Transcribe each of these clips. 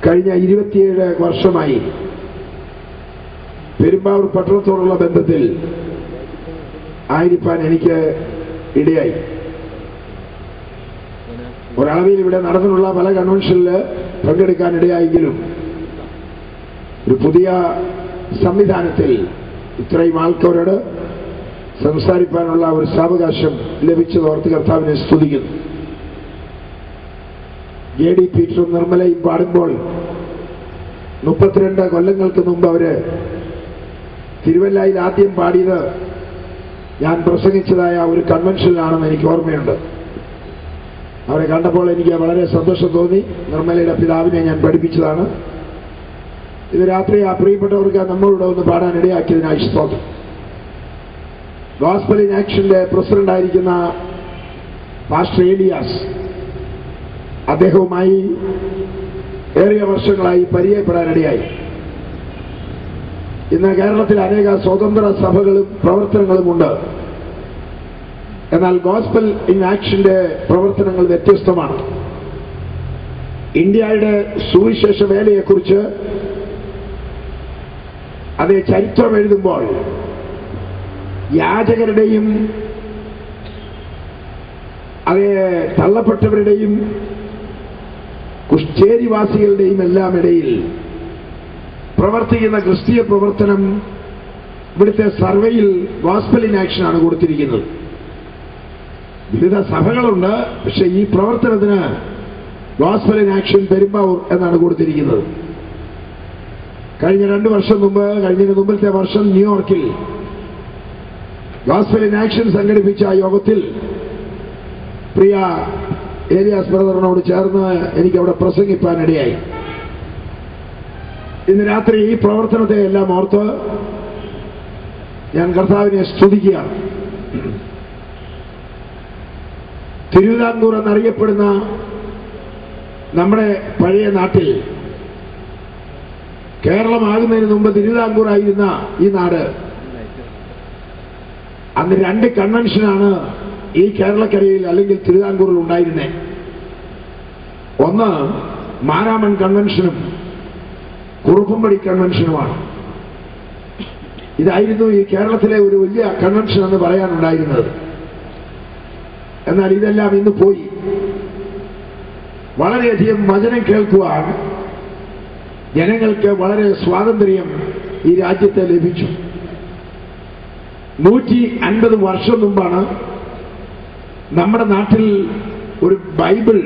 കഴിഞ്ഞ 27 വർഷമായി പെരുമ്പാവൂർ പട്ടണത്തോടുള്ള ബന്ധത്തിൽ ആയിരിക്കാൻ എനിക്ക് ഇടയായി. ഒരളവിൽ ഇവിടെ നടന്നിട്ടുള്ള പല കൺവെൻഷനിൽ പങ്കെടുക്കാൻ ഇടയായെങ്കിലും ഒരു പുതിയ സംവിധാനത്തിൽ ഇത്രയും ആൾക്കാരോട് സംസാരിക്കാനുള്ള ഒരു സാവകാശം ലഭിച്ചതോർത്ത് കർത്താവിനെ സ്തുതിക്കുന്നു. JD പീറ്ററും നിർമ്മലയും പാടുമ്പോൾ 32 കൊല്ലങ്ങൾക്ക് മുമ്പ് അവര് തിരുവല്ലയിൽ ആദ്യം പാടിയത് ഞാൻ പ്രസംഗിച്ചതായ ഒരു കൺവെൻഷനിലാണെന്ന് എനിക്ക് ഓർമ്മയുണ്ട്. അവരെ കണ്ടപ്പോൾ എനിക്ക് വളരെ സന്തോഷം തോന്നി. നിർമ്മലയുടെ പിതാവിനെ ഞാൻ പഠിപ്പിച്ചതാണ്. ഇത് രാത്രി ആ പ്രിയപ്പെട്ടവർക്ക് നമ്മളോട് ഒന്ന് പാടാൻ ഇടയാക്കിയതിനായി സ്തോത്രം. ഗോസ്പൽ ഇൻ ആക്ഷന്റെ പ്രസിഡന്റായിരിക്കുന്ന പാസ്റ്റർ ഏലിയാസ്, അദ്ദേഹവുമായി ഏറിയ വർഷങ്ങളായി പരിചയപ്പെടാനിടയായി. ഇന്ന് കേരളത്തിൽ അനേക സ്വതന്ത്ര സഭകളും പ്രവർത്തനങ്ങളുമുണ്ട്. എന്നാൽ ഗോസ്പൽ ഇൻ ആക്ഷന്റെ പ്രവർത്തനങ്ങൾ വ്യത്യസ്തമാണ്. ഇന്ത്യയുടെ സുവിശേഷ വേലയെക്കുറിച്ച് അതേ ചരിത്രം എഴുതുമ്പോൾ യാചകരുടെയും അതേ തള്ളപ്പെട്ടവരുടെയും കുഷ്ഠേരിവാസികളുടെയും എല്ലാം ഇടയിൽ പ്രവർത്തിക്കുന്ന ക്രിസ്തീയ പ്രവർത്തനം ഇവിടുത്തെ സർവേയിൽ ഗോസ്പൽ ഇൻ ആക്ഷനാണ് കൊടുത്തിരിക്കുന്നത്. വിവിധ സഭകളുണ്ട്, പക്ഷെ ഈ പ്രവർത്തനത്തിന് ഗോസ്പൽ ഇൻ ആക്ഷൻ പെരുമ്പാവൂർ എന്നാണ് കൊടുത്തിരിക്കുന്നത്. കഴിഞ്ഞ 2 വർഷം മുമ്പ്, കഴിഞ്ഞ മുമ്പത്തെ വർഷം ന്യൂയോർക്കിൽ ഗോസ്പൽ ഇൻ ആക്ഷൻ സംഘടിപ്പിച്ച യോഗത്തിൽ പ്രിയ ഏലിയാസ് ബ്രദറിനോട് ചേർന്ന് എനിക്ക് അവിടെ പ്രസംഗിപ്പാനിടയായി. ഇന്ന് രാത്രി ഈ പ്രവർത്തനത്തെ എല്ലാം ഓർത്ത് ഞാൻ കർത്താവിനെ സ്തുതിക്കുകയാണ്. തിരുവിതാംകൂർ എന്നറിയപ്പെടുന്ന നമ്മുടെ പഴയ നാട്ടിൽ, കേരളമാകുന്നതിന് മുമ്പ് തിരുവിതാംകൂറായിരുന്ന ഈ നാട്, അന്ന് 2 കൺവെൻഷനാണ് ഈ കേരളക്കരയിൽ അല്ലെങ്കിൽ തിരുവിതാംകൂറിൽ ഉണ്ടായിരുന്നത്. ഒന്ന് മാരാമൺ കൺവെൻഷനും കുറുപ്പുംപടി കൺവെൻഷനുമാണ്. ഇതായിരുന്നു ഈ കേരളത്തിലെ ഒരു വലിയ കൺവെൻഷൻ എന്ന് പറയാനുണ്ടായിരുന്നത്. എന്നാൽ ഇതെല്ലാം ഇന്ന് പോയി. വളരെയധികം വചനം കേൾക്കുവാൻ ജനങ്ങൾക്ക് വളരെ സ്വാതന്ത്ര്യം ഈ രാജ്യത്തെ ലഭിച്ചു. 150 വർഷം മുമ്പാണ് നമ്മുടെ നാട്ടിൽ ഒരു ബൈബിൾ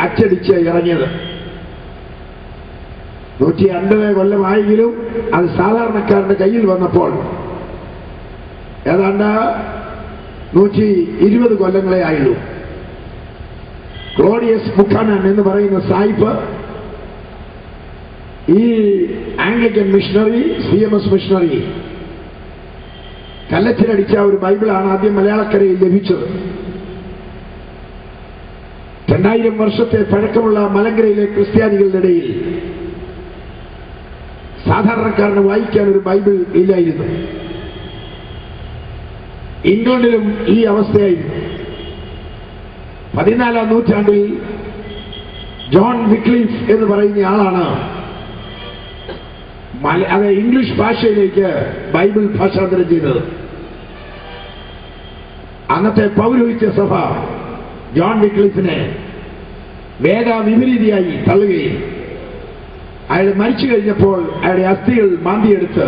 അച്ചടിച്ച് ഇറങ്ങിയത്. 150 കൊല്ലമായെങ്കിലും അത് സാധാരണക്കാരുടെ കയ്യിൽ വന്നപ്പോൾ ഏതാണ്ട് 120 കൊല്ലങ്ങളെ ആയുള്ളൂ. ക്ലോഡിയസ് ബുക്കാനൻ എന്ന് പറയുന്ന സായിപ്പ് ഈ ആംഗ്ലിക്കൻ മിഷണറി, CMS മിഷണറി കല്ലച്ചിലടിച്ച ഒരു ബൈബിളാണ് ആദ്യം മലയാളക്കരയിൽ ലഭിച്ചത്. 2000 വർഷത്തെ പഴക്കമുള്ള മലങ്കരയിലെ ക്രിസ്ത്യാനികളുടെ ഇടയിൽ സാധാരണക്കാരന് വായിക്കാൻ ഒരു ബൈബിൾ ഇല്ലായിരുന്നു. ഇംഗ്ലണ്ടിലും ഈ അവസ്ഥയായിരുന്നു. 14ാം നൂറ്റാണ്ടിൽ ജോൺ വിക്ലിഫ് എന്ന് പറയുന്ന ആളാണ് അത് ഇംഗ്ലീഷ് ഭാഷയിലേക്ക് ബൈബിൾ ഭാഷാന്തരം ചെയ്തത്. അന്നത്തെ പൗരോഹിത്യ സഭ ജോൺ വിക്ലിഫിനെ വേദവിപരീതിയായി തള്ളുകയും അയാൾ മരിച്ചു കഴിഞ്ഞപ്പോൾ അയാളുടെ അസ്ഥികൾ മാന്തിയെടുത്ത്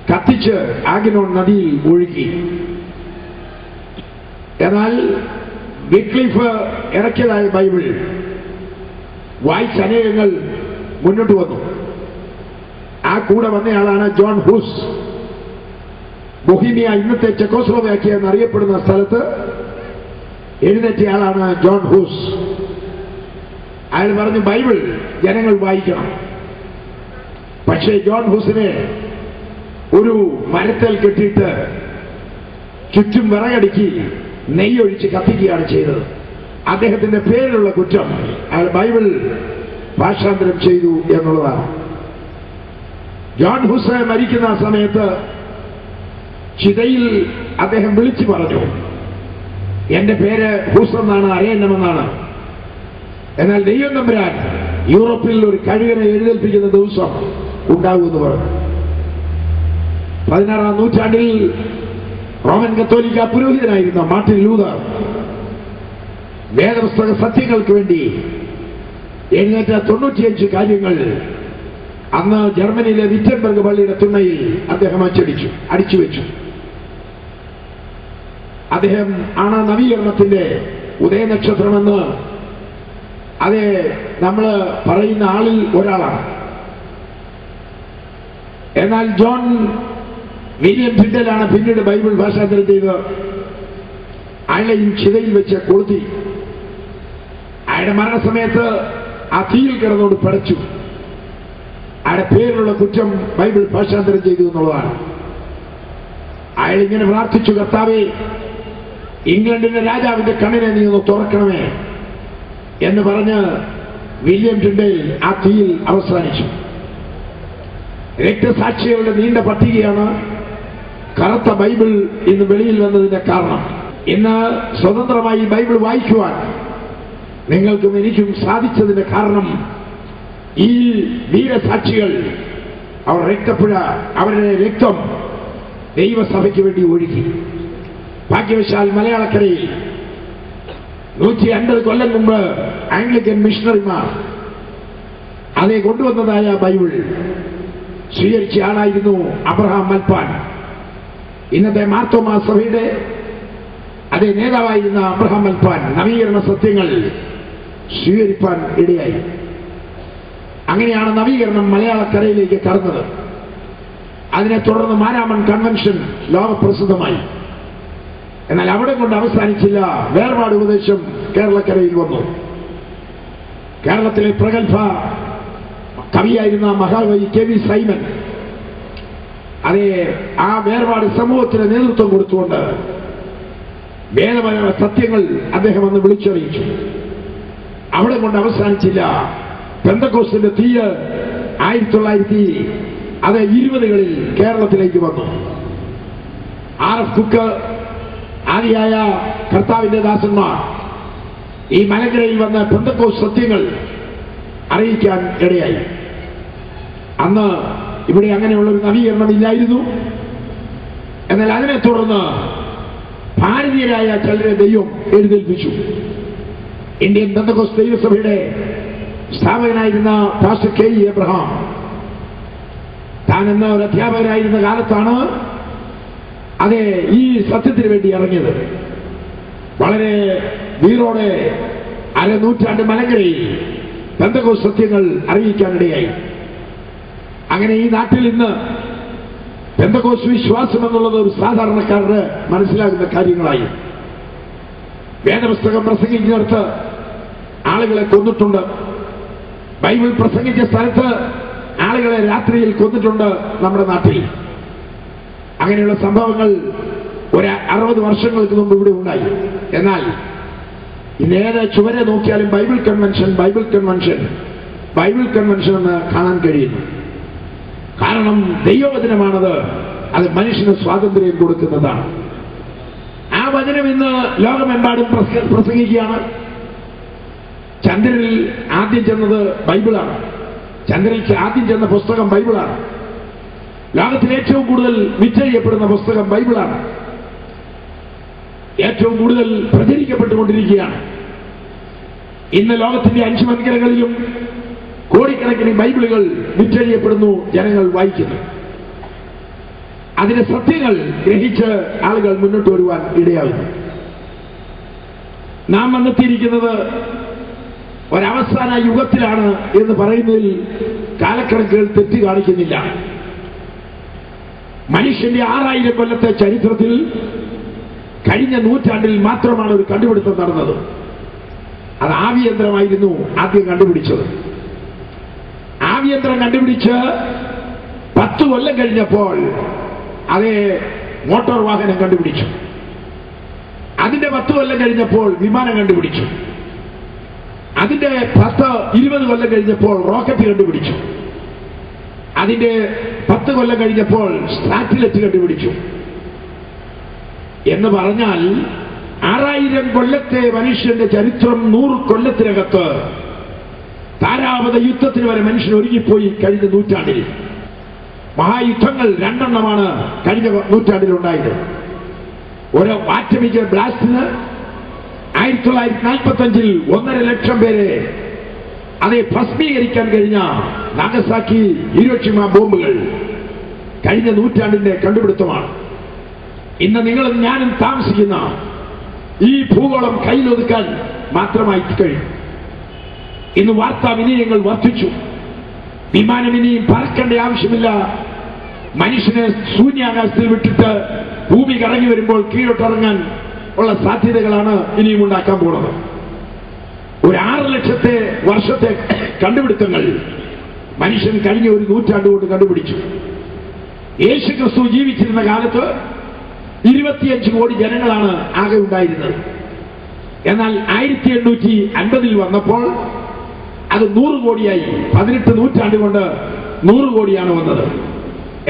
കത്തിച്ച് ആഗിനോൺ നദിയിൽ ഒഴുകി. എന്നാൽ വിക്ലിഫ് ഇറക്കിയതായ ബൈബിൾ വായിച്ച് അനേകങ്ങൾ മുന്നോട്ട് വന്നു. ആ കൂടെ വന്നയാളാണ് ജോൺ ഹൂസ്. ബൊഹീമിയ, ഇന്നത്തെ ചെക്കോസ്ലോവാക്യ എന്നറിയപ്പെടുന്ന സ്ഥലത്ത് എഴുന്നേറ്റയാളാണ് ജോൺ ഹൂസ്. അയാൾ പറഞ്ഞു ബൈബിൾ ജനങ്ങൾ വായിക്കണം. പക്ഷേ ജോൺ ഹൂസിനെ ഒരു മരത്തിൽ കെട്ടിയിട്ട് ചുറ്റും വിറകടുക്കി നെയ്യൊഴിച്ച് കത്തിക്കുകയാണ് ചെയ്തത്. അദ്ദേഹത്തിന്റെ പേരിലുള്ള കുറ്റം അയാൾ ബൈബിൾ ഭാഷാന്തരം ചെയ്തു എന്നുള്ളതാണ്. ജോൺ ഹൂസ് മരിക്കുന്ന സമയത്ത് ചിതയിൽ അദ്ദേഹം വിളിച്ചു പറഞ്ഞു, എന്റെ പേര് ഹൂസ് എന്നാണ്, അറിയണമെന്നാണ്. എന്നാൽ ദൈവം തമ്പുരാൻ യൂറോപ്പിൽ ഒരു കഴുകനെ എഴുന്നേൽപ്പിക്കുന്ന ദിവസം ഉണ്ടാകുമെന്ന് പറഞ്ഞു. 16-ാം നൂറ്റാണ്ടിൽ റോമൻ കത്തോലിക്ക പുരോഹിതനായിരുന്ന മാർട്ടിൻ ലൂതർ വേദപുസ്തക സത്യങ്ങൾക്ക് വേണ്ടി എഴുന്നേറ്റ 95 കാര്യങ്ങൾ അന്ന് ജർമ്മനിയിലെ വിറ്റൻബർഗ് പള്ളിയുടെ തിണ്ണയിൽ അദ്ദേഹം അടിച്ചു വെച്ചു. അദ്ദേഹം ആണ് നവീകരണത്തിന്റെ ഉദയനക്ഷത്രമെന്ന് അത് നമ്മൾ പറയുന്ന ആളിൽ ഒരാളാണ്. എന്നാൽ ജോൺ വില്യം ടിൻഡലാണ് പിന്നീട് ബൈബിൾ ഭാഷാന്തരം ചെയ്ത് അയാളെയും ചിതയിൽ വെച്ച് കൊളുത്തി. അയാളുടെ മരണസമയത്ത് ആ തീയിൽ കിടന്നോട് പടച്ചു. അയാളുടെ പേരിലുള്ള കുറ്റം ബൈബിൾ ഭാഷാന്തരം ചെയ്തു എന്നുള്ളതാണ്. അയാൾ ഇങ്ങനെ പ്രാർത്ഥിച്ചു, കർത്താവേ, ഇംഗ്ലണ്ടിന്റെ രാജാവിന്റെ കണ്ണിനെ നീ ഒന്ന് തുറക്കണമേ എന്ന് പറഞ്ഞ് വില്യം ടിൻഡേൽ ആ തീയിൽ അവസാനിച്ചു. രക്തസാക്ഷികളുടെ നീണ്ട പട്ടികയാണ് കറുത്ത ബൈബിൾ ഇന്ന് വെളിയിൽ വന്നതിന്റെ കാരണം. ഇന്ന് സ്വതന്ത്രമായി ബൈബിൾ വായിക്കുവാൻ നിങ്ങൾക്കും എനിക്കും സാധിച്ചതിന്റെ കാരണം ഈ വീരസാക്ഷികൾ അവർ രക്തപ്പുഴ അവരുടെ രക്തം ദൈവസഭയ്ക്ക് വേണ്ടി ഒഴുകി. ഭാഗ്യവശാൽ മലയാളക്കരയിൽ 150 കൊല്ലം മുമ്പ് ആംഗ്ലിക്കൻ മിഷണറിമാർ അതേ കൊണ്ടുവന്നതായ ബൈബിൾ സ്വീകരിച്ച ആളായിരുന്നു അബ്രഹാം മൽപ്പാൻ. ഇന്നത്തെ മാർത്തോമാ സഭയുടെ അതേ നേതാവായിരുന്ന അബ്രഹാം മൽപ്പാൻ നവീകരണ സത്യങ്ങൾ സ്വീകരിപ്പാൻ ഇടയായി. അങ്ങനെയാണ് നവീകരണം മലയാളക്കരയിലേക്ക് കടന്നത്. അതിനെ തുടർന്ന് മാരാമൺ കൺവെൻഷൻ ലോകപ്രസിദ്ധമായി. എന്നാൽ അവിടെ കൊണ്ട് അവസാനിച്ചില്ല. വേർപാട് ഉപദേശം കേരളക്കരയിൽ വന്നു. കേരളത്തിലെ പ്രഗത്ഭ കവിയായിരുന്ന മഹാകവി കെ.വി. സൈമൻ അതേ ആ വേർപാട് സമൂഹത്തിന് നേതൃത്വം കൊടുത്തുകൊണ്ട് വേദപരമായ സത്യങ്ങൾ അദ്ദേഹം അന്ന് വിളിച്ചറിയിച്ചു. അവിടെ കൊണ്ട് അവസാനിച്ചില്ല. പെന്തക്കോസ്തിന്റെ തീയ് 1920-കളിൽ കേരളത്തിലേക്ക് വന്നു. ആർ.എഫ്. കുക്ക് ആദിയായ കർത്താവിന്റെ ദാസന്മാർ ഈ മലങ്കരയിൽ വന്ന പെന്തക്കോസ്ത് സത്യങ്ങൾ അറിയിക്കാൻ ഇടയായി. അന്ന് ഇവിടെ അങ്ങനെയുള്ള ഒരു നവീകരണം ഇല്ലായിരുന്നു. എന്നാൽ അതിനെ തുടർന്ന് ഭാരതീയരായ ചിലരെ ദൈവം എഴുന്നേൽപ്പിച്ചു. ഇന്ത്യൻ പെന്തക്കോസ്ത് ദൈവസഭയുടെ സ്ഥാപകനായിരുന്ന പാസ്റ്റർ കെ. ഇ. എബ്രഹാം താൻ എന്ന ഒരു അധ്യാപകനായിരുന്ന കാലത്താണ് അതെ ഈ സത്യത്തിന് വേണ്ടി ഇറങ്ങിയത്. വളരെ വീറോടെ അരനൂറ്റാണ്ട് മലങ്കരയിൽ പെന്തക്കോസ്ത് സത്യങ്ങൾ അറിയിക്കാനിടയായി. അങ്ങനെ ഈ നാട്ടിൽ ഇന്ന് പെന്തക്കോസ്ത് വിശ്വാസം എന്നുള്ളത് ഒരു സാധാരണക്കാരുടെ മനസ്സിലാകുന്ന കാര്യങ്ങളായി. വേദപുസ്തകം പ്രസംഗിക്കുന്നിടത്ത് ആളുകളെ കൊന്നിട്ടുണ്ട്. ബൈബിൾ പ്രസംഗിച്ച സ്ഥലത്ത് ആളുകളെ രാത്രിയിൽ കൊന്നിട്ടുണ്ട് നമ്മുടെ നാട്ടിൽ. അങ്ങനെയുള്ള സംഭവങ്ങൾ ഒരു 60 വർഷങ്ങൾക്ക് മുമ്പ് ഇവിടെ ഉണ്ടായി. എന്നാൽ ഇന്നേത് ചുവരെ നോക്കിയാലും Bible convention Bible convention Bible convention എന്ന് കാണാൻ കഴിയുന്നു. കാരണം ദൈവവചനമാണത്. അത് മനുഷ്യന് സ്വാതന്ത്ര്യം കൊടുക്കുന്നതാണ്. ആ വചനം ഇന്ന് ലോകമെമ്പാടും പ്രസംഗിക്കുകയാണ്. ചന്ദ്രനിൽ ആദ്യം ചെന്നത് ബൈബിളാണ്. ചന്ദ്രനിൽ ആദ്യം ചെന്ന പുസ്തകം ബൈബിളാണ്. ലോകത്തിൽ ഏറ്റവും കൂടുതൽ വിറ്റഴിയപ്പെടുന്ന പുസ്തകം ബൈബിളാണ്. ഏറ്റവും കൂടുതൽ പ്രചരിക്കപ്പെട്ടുകൊണ്ടിരിക്കുകയാണ്. ഇന്ന് ലോകത്തിന്റെ 5 വൻകരകളിലും കോടിക്കണക്കിന് ബൈബിളുകൾ വിറ്റഴിയപ്പെടുന്നു, ജനങ്ങൾ വായിക്കുന്നു. അതിന്റെ സത്യങ്ങൾ ഗ്രഹിച്ച് ആളുകൾ മുന്നോട്ട് വരുവാൻ ഇടയാകുന്നു. നാം വന്നെത്തിയിരിക്കുന്നത് ഒരവസാന യുഗത്തിലാണ് എന്ന് പറയുന്നതിൽ കാലക്കണക്കുകൾ തെറ്റ് കാണിക്കുന്നില്ല. മനുഷ്യന്റെ 6000 കൊല്ലത്തെ ചരിത്രത്തിൽ കഴിഞ്ഞ നൂറ്റാണ്ടിൽ മാത്രമാണ് ഒരു കണ്ടുപിടുത്തം നടന്നത്. അത് ആവിയന്ത്രമായിരുന്നു ആദ്യം കണ്ടുപിടിച്ചത്. ആവിയന്ത്രം കണ്ടുപിടിച്ച് 10 കൊല്ലം കഴിഞ്ഞപ്പോൾ അതേ മോട്ടോർ വാഹനം കണ്ടുപിടിച്ചു. അതിന്റെ 10 കൊല്ലം കഴിഞ്ഞപ്പോൾ വിമാനം കണ്ടുപിടിച്ചു. അതിന്റെ 10-20 കൊല്ലം കഴിഞ്ഞപ്പോൾ റോക്കറ്റ് കണ്ടുപിടിച്ചു. അതിന്റെ 10 കൊല്ലം കഴിഞ്ഞപ്പോൾ സാറ്റലൈറ്റ് കണ്ടുപിടിച്ചു. എന്ന് പറഞ്ഞാൽ 6000 കൊല്ലത്തെ മനുഷ്യന്റെ ചരിത്രം 100 കൊല്ലത്തിനകത്ത് താരാവത യുദ്ധത്തിന് വരെ മനുഷ്യൻ ഒരുങ്ങിപ്പോയി കഴിഞ്ഞ നൂറ്റാണ്ടിൽ. മഹായുദ്ധങ്ങൾ 2 കഴിഞ്ഞ നൂറ്റാണ്ടിലുണ്ടായത്. ഒരു ആറ്റമിക് ബ്ലാസ്റ്റിന് 1945 1.5 ലക്ഷം പേരെ അതെ ഭസ്മീകരിക്കാൻ കഴിഞ്ഞ നാഗസാക്കി ഹിരോഷിമ ബോംബുകൾ കഴിഞ്ഞ നൂറ്റാണ്ടിന്റെ കണ്ടുപിടുത്തമാണ്. ഇന്ന് നിങ്ങളും ഞാനും താമസിക്കുന്ന ഈ ഭൂഗോളം കയ്യിലൊതുക്കാൻ മാത്രമായി കഴിയും. ഇന്ന് വാർത്താവിനിമയങ്ങൾ വർദ്ധിച്ചു. വിമാനം ഇനിയും പറക്കേണ്ട ആവശ്യമില്ല. മനുഷ്യനെ ശൂന്യാകാശത്തിൽ വിട്ടിട്ട് ഭൂമി കറങ്ങി വരുമ്പോൾ കീഴോട്ടിറങ്ങാൻ ഉള്ള സാധ്യതകളാണ് ഇനിയും ഉണ്ടാക്കാൻ പോകുന്നത്. ഒരു 6 ലക്ഷത്തെ വർഷത്തെ കണ്ടുപിടുത്തങ്ങൾ മനുഷ്യൻ കഴിഞ്ഞ ഒരു നൂറ്റാണ്ട് കൊണ്ട് കണ്ടുപിടിച്ചു. യേശു ക്രിസ്തു ജീവിച്ചിരുന്ന കാലത്ത് 25 കോടി ജനങ്ങളാണ് ആകെ ഉണ്ടായിരുന്നത്. എന്നാൽ 1850 വന്നപ്പോൾ അത് 100 കോടിയായി. 18 നൂറ്റാണ്ട് കൊണ്ട് 100 കോടിയാണ് വന്നത്.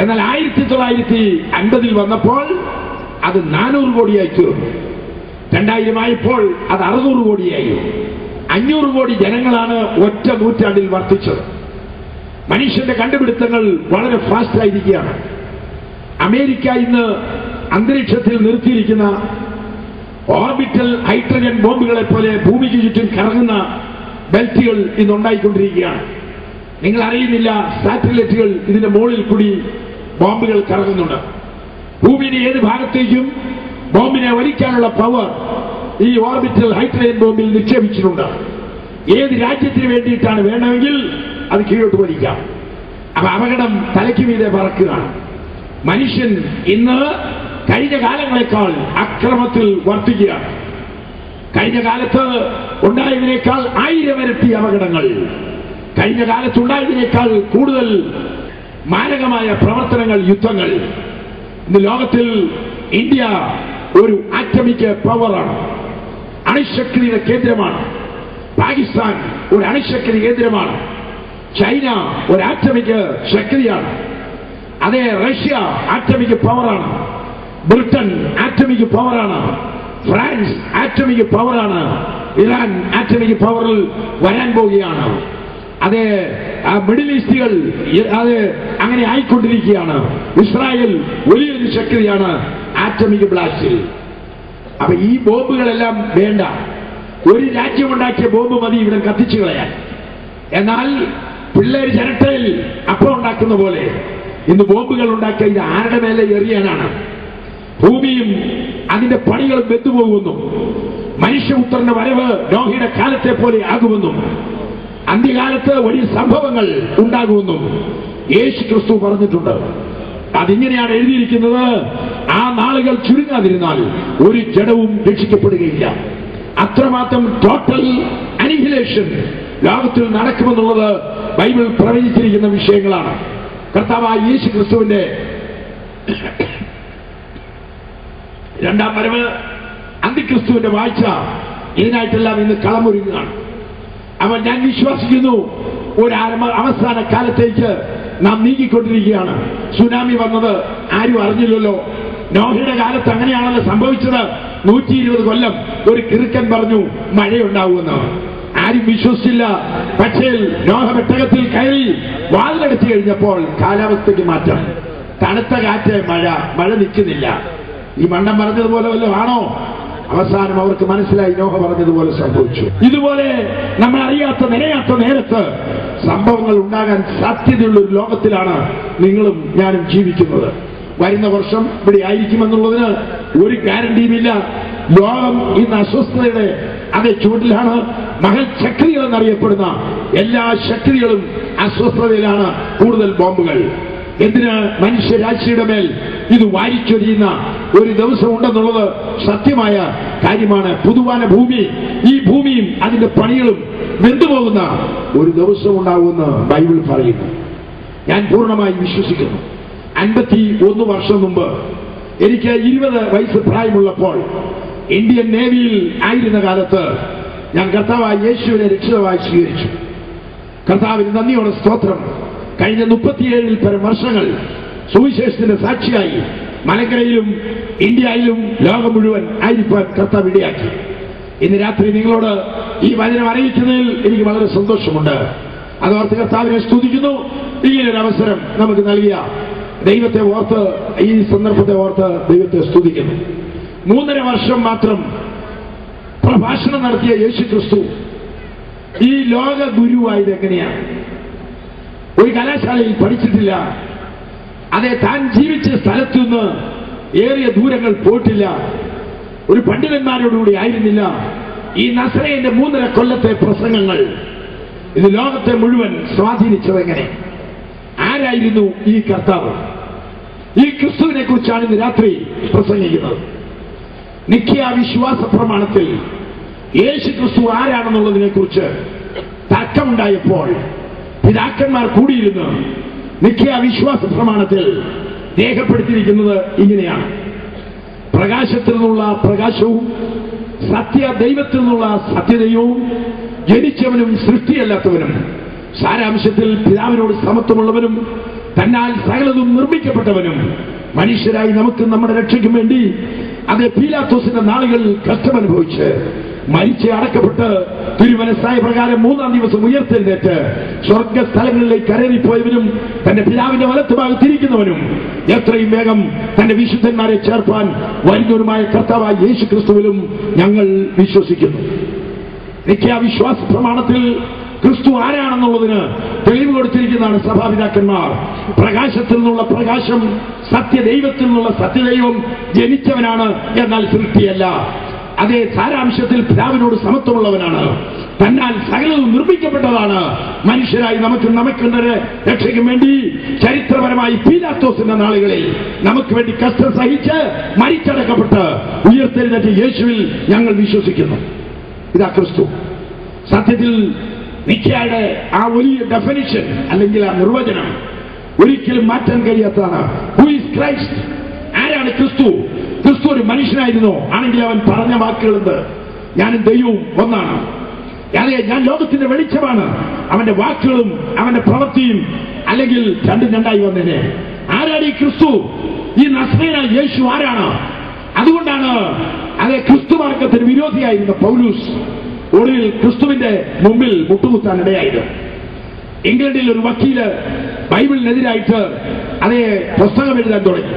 എന്നാൽ 1950 വന്നപ്പോൾ അത് 400 കോടിയായി തീർന്നു. 2000 ആയപ്പോൾ അത് 600 കോടിയായി. 500 കോടി ജനങ്ങളാണ് ഒറ്റ നൂറ്റാണ്ടിൽ വർദ്ധിച്ചത്. മനുഷ്യന്റെ കണ്ടുപിടുത്തങ്ങൾ വളരെ ഫാസ്റ്റ് ആയിരിക്കുകയാണ്. അമേരിക്ക ഇന്ന് അന്തരീക്ഷത്തിൽ നിർത്തിയിരിക്കുന്ന ഓർബിറ്റൽ ഹൈഡ്രജൻ ബോംബുകളെ പോലെ ഭൂമിക്ക് ചുറ്റും കറങ്ങുന്ന ബെൽറ്റുകൾ ഇന്നുണ്ടായിക്കൊണ്ടിരിക്കുകയാണ്. നിങ്ങൾ അറിയുന്നില്ല, സാറ്റലൈറ്റുകൾ ഇതിന്റെ മുകളിൽ കൂടി ബോംബുകൾ കറങ്ങുന്നുണ്ട്. ഭൂമിയുടെ ഏത് ഭാഗത്തേക്കും ബോംബിനെ വലിക്കാനുള്ള പവർ ഈ ഓർബിറ്റൽ ഹൈഡ്രജൻ ബോംബിൽ നിക്ഷേപിച്ചിട്ടുണ്ട്. ഏത് രാജ്യത്തിന് വേണ്ടിയിട്ടാണ് വേണമെങ്കിൽ അത് കീഴോട്ട് വലിക്കാം. അപ്പൊ അപകടം തലയ്ക്ക് മീതെ പറക്കുകയാണ്. മനുഷ്യൻ ഇന്ന് കഴിഞ്ഞ കാലങ്ങളെക്കാൾ അക്രമത്തിൽ വർദ്ധിക്കുകയാണ്. കഴിഞ്ഞ കാലത്ത് ഉണ്ടായതിനേക്കാൾ 1000 ഇരട്ടി അപകടങ്ങൾ, കഴിഞ്ഞ കാലത്തുണ്ടായതിനേക്കാൾ കൂടുതൽ മാരകമായ പ്രവർത്തനങ്ങൾ, യുദ്ധങ്ങൾ. ഇന്ന് ലോകത്തിൽ ഇന്ത്യ ഒരു ആറ്റമിക് പവറാണ്, അണുശക്തിയുടെ കേന്ദ്രമാണ്. പാകിസ്ഥാൻ ഒരു അണുശക്തി കേന്ദ്രമാണ്. ചൈന ഒരു ആറ്റമിക് ശക്തിയാണ്. അതേ റഷ്യ ആറ്റമിക് പവറാണ്. ബ്രിട്ടൻ ആറ്റമിക് പവറാണ്. ഫ്രാൻസ് ആറ്റമിക് പവറാണ്. ഇറാൻ ആറ്റമിക് പവറിൽ വരാൻ പോവുകയാണ്. അതേ മിഡിൽ ഈസ്റ്റുകൾ അത് അങ്ങനെ ആയിക്കൊണ്ടിരിക്കുകയാണ്. ഇസ്രായേൽ വലിയൊരു ശക്തിയാണ് ആറ്റമിക് ബ്ലാസ്റ്റിൽ. അപ്പൊ ഈ ബോംബുകളെല്ലാം വേണ്ട. ഒരു രാജ്യമുണ്ടാക്കിയ ബോംബ് മതി ഇവിടെ കത്തിച്ചു കളയാൻ. എന്നാൽ പിള്ളേര് ചിരട്ടയിൽ അപ്പം ഉണ്ടാക്കുന്ന പോലെ ഇന്ന് ബോംബുകൾ ഉണ്ടാക്കിയ ഇത് ആരുടെ മേലെ എറിയാനാണ്? ഭൂമിയും അതിന്റെ പണികളും വെന്തുപോകുന്നു. മനുഷ്യപുത്രന്റെ വരവ് നോഹയുടെ കാലത്തെ പോലെ ആകുമെന്നും അന്ത്യകാലത്ത് വലിയ സംഭവങ്ങൾ ഉണ്ടാകുമെന്നും യേശു ക്രിസ്തു പറഞ്ഞിട്ടുണ്ട്. അതിങ്ങനെയാണ് എഴുതിയിരിക്കുന്നത്. ആ നാളുകൾ ചുരുങ്ങാതിരുന്നാൽ ഒരു ജഡവും രക്ഷിക്കപ്പെടുകയില്ല. അത്രമാത്രം ടോട്ടൽ അനിഹിലേഷൻ ലോകത്തിൽ നടക്കുമെന്നുള്ളത് ബൈബിൾ പ്രവചിച്ചിരിക്കുന്ന വിഷയങ്ങളാണ്. കർത്താവായ യേശു ക്രിസ്തുവിന്റെ 2ാം വരവ്, അന്തിക്രിസ്തുവിന്റെ വാഴ്ച, ഇതിനായിട്ടെല്ലാം ഇന്ന് കളമൊരുങ്ങുകയാണ്. അവൻ ഞാൻ വിശ്വസിക്കുന്നു ഒരു അവസാന കാലത്തേക്ക് നാം നീങ്ങിക്കൊണ്ടിരിക്കുകയാണ്. സുനാമി വന്നത് ആരും അറിഞ്ഞില്ലല്ലോ. നോഹയുടെ കാലത്ത് അങ്ങനെയാണല്ലോ സംഭവിച്ചത്. 120 കൊല്ലം ഒരു കിറുക്കൻ പറഞ്ഞു മഴയുണ്ടാവുമെന്ന്. ആരും വിശ്വസിച്ചില്ല. പക്ഷേ നോഹ പെട്ടകത്തിൽ കയറി വാതിലടച്ചു കഴിഞ്ഞപ്പോൾ കാലാവസ്ഥയ്ക്ക് മാറ്റം. തണുത്ത കാറ്റ്, മഴ നിൽക്കുന്നില്ല. ഈ മണ്ടൻ പറഞ്ഞതുപോലെ വല്ലതും ആണോ? അവസാനം അവർക്ക് മനസ്സിലായി നോഹ പറഞ്ഞതുപോലെ സംഭവിച്ചു. ഇതുപോലെ നമ്മൾ അറിയാത്ത നനയാത്ത നേരത്ത് സംഭവങ്ങൾ ഉണ്ടാകാൻ സാധ്യതയുള്ള ഒരു ലോകത്തിലാണ് നിങ്ങളും ഞാനും ജീവിക്കുന്നത്. വരുന്ന വർഷം ഇവിടെ ആയിരിക്കുമെന്നുള്ളതിന് ഒരു ഗ്യാരണ്ടിയുമില്ല. ലോകം ഇന്ന് അസ്വസ്ഥതയുടെ അതേ ചുവട്ടിലാണ്. മഹൽ ശക്തികൾ എന്നറിയപ്പെടുന്ന എല്ലാ ശക്തികളും അസ്വസ്ഥതയിലാണ്. കൂടുതൽ ബോംബുകൾ എന്തിന്? മനുഷ്യരാശിയുടെ മേൽ ഇത് വാരിച്ചൊരിയുന്ന ഒരു ദിവസം ഉണ്ടെന്നുള്ളത് സത്യമായ കാര്യമാണ്. പുതുവാന ഭൂമി, ഈ ഭൂമിയും അതിന്റെ പണികളും വെന്തുപോകുന്ന ഒരു ദിവസം ഉണ്ടാവുമെന്ന് ബൈബിൾ പറയുന്നു. ഞാൻ പൂർണ്ണമായി വിശ്വസിക്കുന്നു. 51 വർഷം മുമ്പ് എനിക്ക് 20 വയസ്സ് പ്രായമുള്ളപ്പോൾ ഇന്ത്യൻ നേവിയിൽ ആയിരുന്ന കാലത്ത് ഞാൻ കർത്താവായ യേശുവിനെ രക്ഷിതാവായി സ്വീകരിച്ചു. കർത്താവിന് നന്ദിയോടെ സ്തോത്രം. കഴിഞ്ഞ 37 പരം വർഷങ്ങൾ സുവിശേഷത്തിന്റെ സാക്ഷിയായി മലങ്കരയിലും ഇന്ത്യയിലും ലോകം മുഴുവൻ ആയിരിക്കാൻ കർത്താവ് ഇടയാക്കി. ഇന്ന് രാത്രി നിങ്ങളോട് ഈ വചനം അറിയിക്കുന്നതിൽ എനിക്ക് വളരെ സന്തോഷമുണ്ട്. അതോർത്ത് കർത്താവിനെ സ്തുതിക്കുന്നു. ഇങ്ങനൊരു അവസരം നമുക്ക് നൽകിയ ദൈവത്തെ ഓർത്ത്, ഈ സന്ദർഭത്തെ ഓർത്ത് ദൈവത്തെ സ്തുതിക്കുന്നു. 3.5 വർഷം മാത്രം പ്രഭാഷണം നടത്തിയ യേശു ക്രിസ്തു ഈ ലോക ഗുരുവായത് എങ്ങനെയാണ്? ഒരു കലാശാലയിൽ പഠിച്ചിട്ടില്ല. അതെ, താൻ ജീവിച്ച സ്ഥലത്തു നിന്ന് ഏറിയ ദൂരങ്ങൾ പോയിട്ടില്ല. ഒരു പണ്ഡിതന്മാരോടുകൂടി ആയിരുന്നില്ല. ഈ നസറേയന്റെ 3.5 കൊല്ലത്തെ പ്രസംഗങ്ങൾ ഇത് ലോകത്തെ മുഴുവൻ സ്വാധീനിച്ചതെങ്ങനെ? ആരായിരുന്നു ഈ കർത്താവ്? ഈ ക്രിസ്തുവിനെ കുറിച്ചാണ് ഇന്ന് രാത്രി പ്രസംഗിക്കുന്നത്. നിഖ്യ വിശ്വാസ പ്രമാണത്തിൽ യേശു ക്രിസ്തു ആരാണെന്നുള്ളതിനെ കുറിച്ച് തർക്കമുണ്ടായപ്പോൾ പിതാക്കന്മാർ കൂടിയിരുന്ന് നിഖ്യ വിശ്വാസ പ്രമാണത്തിൽ രേഖപ്പെടുത്തിയിരിക്കുന്നത് ഇങ്ങനെയാണ്: പ്രകാശത്തിൽ നിന്നുള്ള പ്രകാശവും ദൈവത്തിൽ നിന്നുള്ള സത്യതയും ജനിച്ചവനും സൃഷ്ടിയല്ലാത്തവനും സാരാംശത്തിൽ പിതാവിനോട് സമത്വമുള്ളവനും തന്നാൽ സകലതും നിർമ്മിക്കപ്പെട്ടവനും മനുഷ്യരായി നമുക്ക് നമ്മുടെ രക്ഷയ്ക്കും വേണ്ടി അതേ പീലാത്തോസിന്റെ നാളുകളിൽ കഷ്ടമനുഭവിച്ച് മരിച്ച് അടക്കപ്പെട്ട് തിരുമനസ്സായ പ്രകാരം 3-ാം ദിവസം ഉയർത്തെഴുന്നേറ്റ് സ്വർഗസ്ഥലങ്ങളിലേക്ക് കരേറിപ്പോയവനും തന്റെ പിതാവിന്റെ വലത്തുഭാഗത്തിരിക്കുന്നവനും എത്രയും വേഗം തന്റെ വിശുദ്ധന്മാരെ ചേർപ്പാൻ വരുന്നവരുമായ കർത്താവായ യേശു ക്രിസ്തുവിലും ഞങ്ങൾ വിശ്വസിക്കുന്നു. നിഖ്യ വിശ്വാസ പ്രമാണത്തിൽ ക്രിസ്തു ആരാണെന്നുള്ളതിന് തെളിവ് കൊടുത്തിരിക്കുന്നതാണ് സഭാപിതാക്കന്മാർ. പ്രകാശത്തിൽ നിന്നുള്ള പ്രകാശം, ദൈവത്തിൽ നിന്നുള്ള സത്യദൈവം ജനിച്ചവനാണ്, എന്നാൽ സൃഷ്ടിയല്ല. അതേ, സാരാംശത്തിൽ പിതാവിനോട് സമത്വമുള്ളവനാണ്, തന്നാൽ സകലവും നിർമ്മിക്കപ്പെട്ടതാണ്. മനുഷ്യരായി നമുക്ക് രക്ഷയ്ക്കും വേണ്ടി ചരിത്രപരമായി പീലാത്തോസിന്റെ നാളുകളിൽ നമുക്ക് വേണ്ടി കഷ്ടം സഹിച്ച് മരിച്ചടക്കപ്പെട്ട് ഉയർത്തെഴുന്നേറ്റ യേശുവിൽ ഞങ്ങൾ വിശ്വസിക്കുന്നു. ഇതാ ക്രിസ്തു. സത്യത്തിൽ നിഖ്യയുടെ ആ വലിയ ഡെഫിനിഷൻ അല്ലെങ്കിൽ ആ നിർവചനം ഒരിക്കലും മാറ്റാൻ കഴിയാത്തതാണ്. Who is Christ? ആരാണ് ക്രിസ്തു? ക്രിസ്തു ഒരു മനുഷ്യനായിരുന്നു. ആണെങ്കിൽ അവൻ പറഞ്ഞ വാക്കുകളുണ്ട്: ഞാനും ദൈവവും ഒന്നാണ്. അതെ, ഞാൻ ലോകത്തിന്റെ വെളിച്ചമാണ്. അവന്റെ വാക്കുകളും അവന്റെ പ്രവൃത്തിയും അല്ലെങ്കിൽ രണ്ടായി വന്നതിനെ. ആരാണ് ഈ ക്രിസ്തു? ഈ നസ്രയനായ യേശു ആരാണ്? അതുകൊണ്ടാണ് അതെ ക്രിസ്തു മാർഗത്തിന് വിരോധിയായിരുന്ന പൗലൂസ് ഒടുവിൽ ക്രിസ്തുവിന്റെ മുമ്പിൽ മുട്ടുകുത്താനിടയായത്. ഇംഗ്ലണ്ടിൽ ഒരു വക്കീല് ബൈബിളിനെതിരായിട്ട് അതേ പുസ്തകം എഴുതാൻ തുടങ്ങി.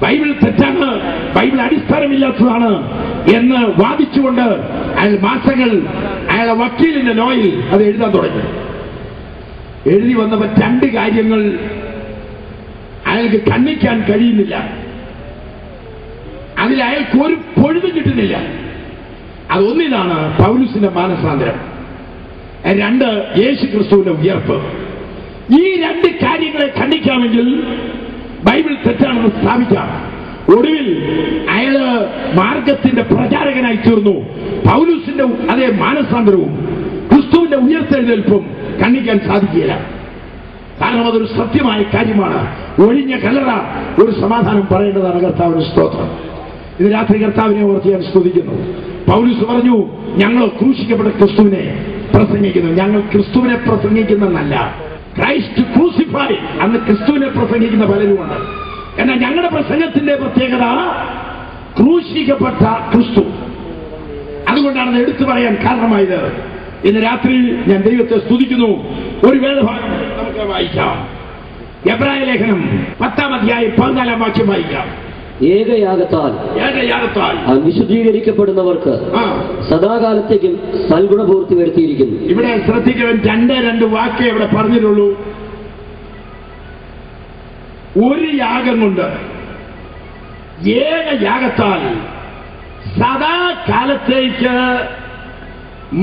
ബൈബിൾ തെറ്റാണ്, ബൈബിൾ അടിസ്ഥാനമില്ലാത്തതാണ് എന്ന് വാദിച്ചുകൊണ്ട് അയാളെ വക്കീലിന്റെ ലോയിൽ അത് എഴുതാൻ തുടങ്ങി. എഴുതി വന്നപ്പോൾ 2 കാര്യങ്ങൾ അയാൾക്ക് ഖണ്ഡിക്കാൻ കഴിയുന്നില്ല. അതിൽ അയാൾക്ക് ഒരു പൊഴുതും കിട്ടുന്നില്ല. അതൊന്നിതാണ് പൗലോസിന്റെ മാനസാന്തരം, 2 യേശു ക്രിസ്തുവിന്റെ ഉയർപ്പ്. ഈ 2 കാര്യങ്ങളെ ഖണ്ഡിക്കാമെങ്കിൽ ബൈബിൾ തെറ്റാണെന്ന് സ്ഥാപിക്കാം. ഒടുവിൽ അയാള് മാർഗത്തിന്റെ പ്രചാരകനായി തീർന്നു. പൗലോസിന്റെ അതേ മാനസാന്തരവും ക്രിസ്തുവിന്റെ ഉയർത്തെഴുന്നേൽപ്പും ഖണ്ഡിക്കാൻ സാധിക്കില്ല. കാരണം അതൊരു സത്യമായ കാര്യമാണ്. ഒഴിഞ്ഞ കല്ലറ ഒരു സമാധാനം പറയേണ്ടതാണ്. കർത്താവിന് സ്തോത്രം. ഇത് രാത്രി കർത്താവിനെ ഓർത്ത് ഞാൻ സ്തുതിക്കുന്നു. പൗലോസ് പറഞ്ഞു, ഞങ്ങൾ ക്രൂശിക്കപ്പെട്ട ക്രിസ്തുവിനെ പ്രസംഗിക്കുന്നു. ഞങ്ങൾ ക്രിസ്തുവിനെ പ്രസംഗിക്കുന്നല്ല, ക്രൈസ്റ്റ് ക്രൂസിഫൈ. അന്ന് ക്രിസ്തുവിനെ പ്രസംഗിക്കുന്ന പലരുമുണ്ട്. എന്നാൽ ഞങ്ങളുടെ പ്രസംഗത്തിന്റെ പ്രത്യേകത ക്രൂശിക്കപ്പെട്ട ക്രിസ്തു. അതുകൊണ്ടാണ് എടുത്തു പറയാൻ കാരണമായത്. ഇന്ന് രാത്രി ഞാൻ ദൈവത്തെ സ്തുതിക്കുന്നു. ഒരു വേദഭാഗം നമുക്ക് വായിക്കാം. എബ്രായ ലേഖനം 10-ാം അധ്യായം 14-ാം വാക്യം വായിക്കാം. ഏകയാഗത്താൽ വിശുദ്ധീകരിക്കപ്പെടുന്നവർക്ക് സദാകാലത്തേക്കും സൽഗുണപൂർത്തി വരുത്തിയിരിക്കുന്നു. ഇവിടെ ശ്രദ്ധിക്കണം, 2 വാക്കേ ഇവിടെ പറഞ്ഞിട്ടുള്ളൂ. ഒരു യാഗം കൊണ്ട്, ഏകയാഗത്താൽ സദാകാലത്തേക്ക്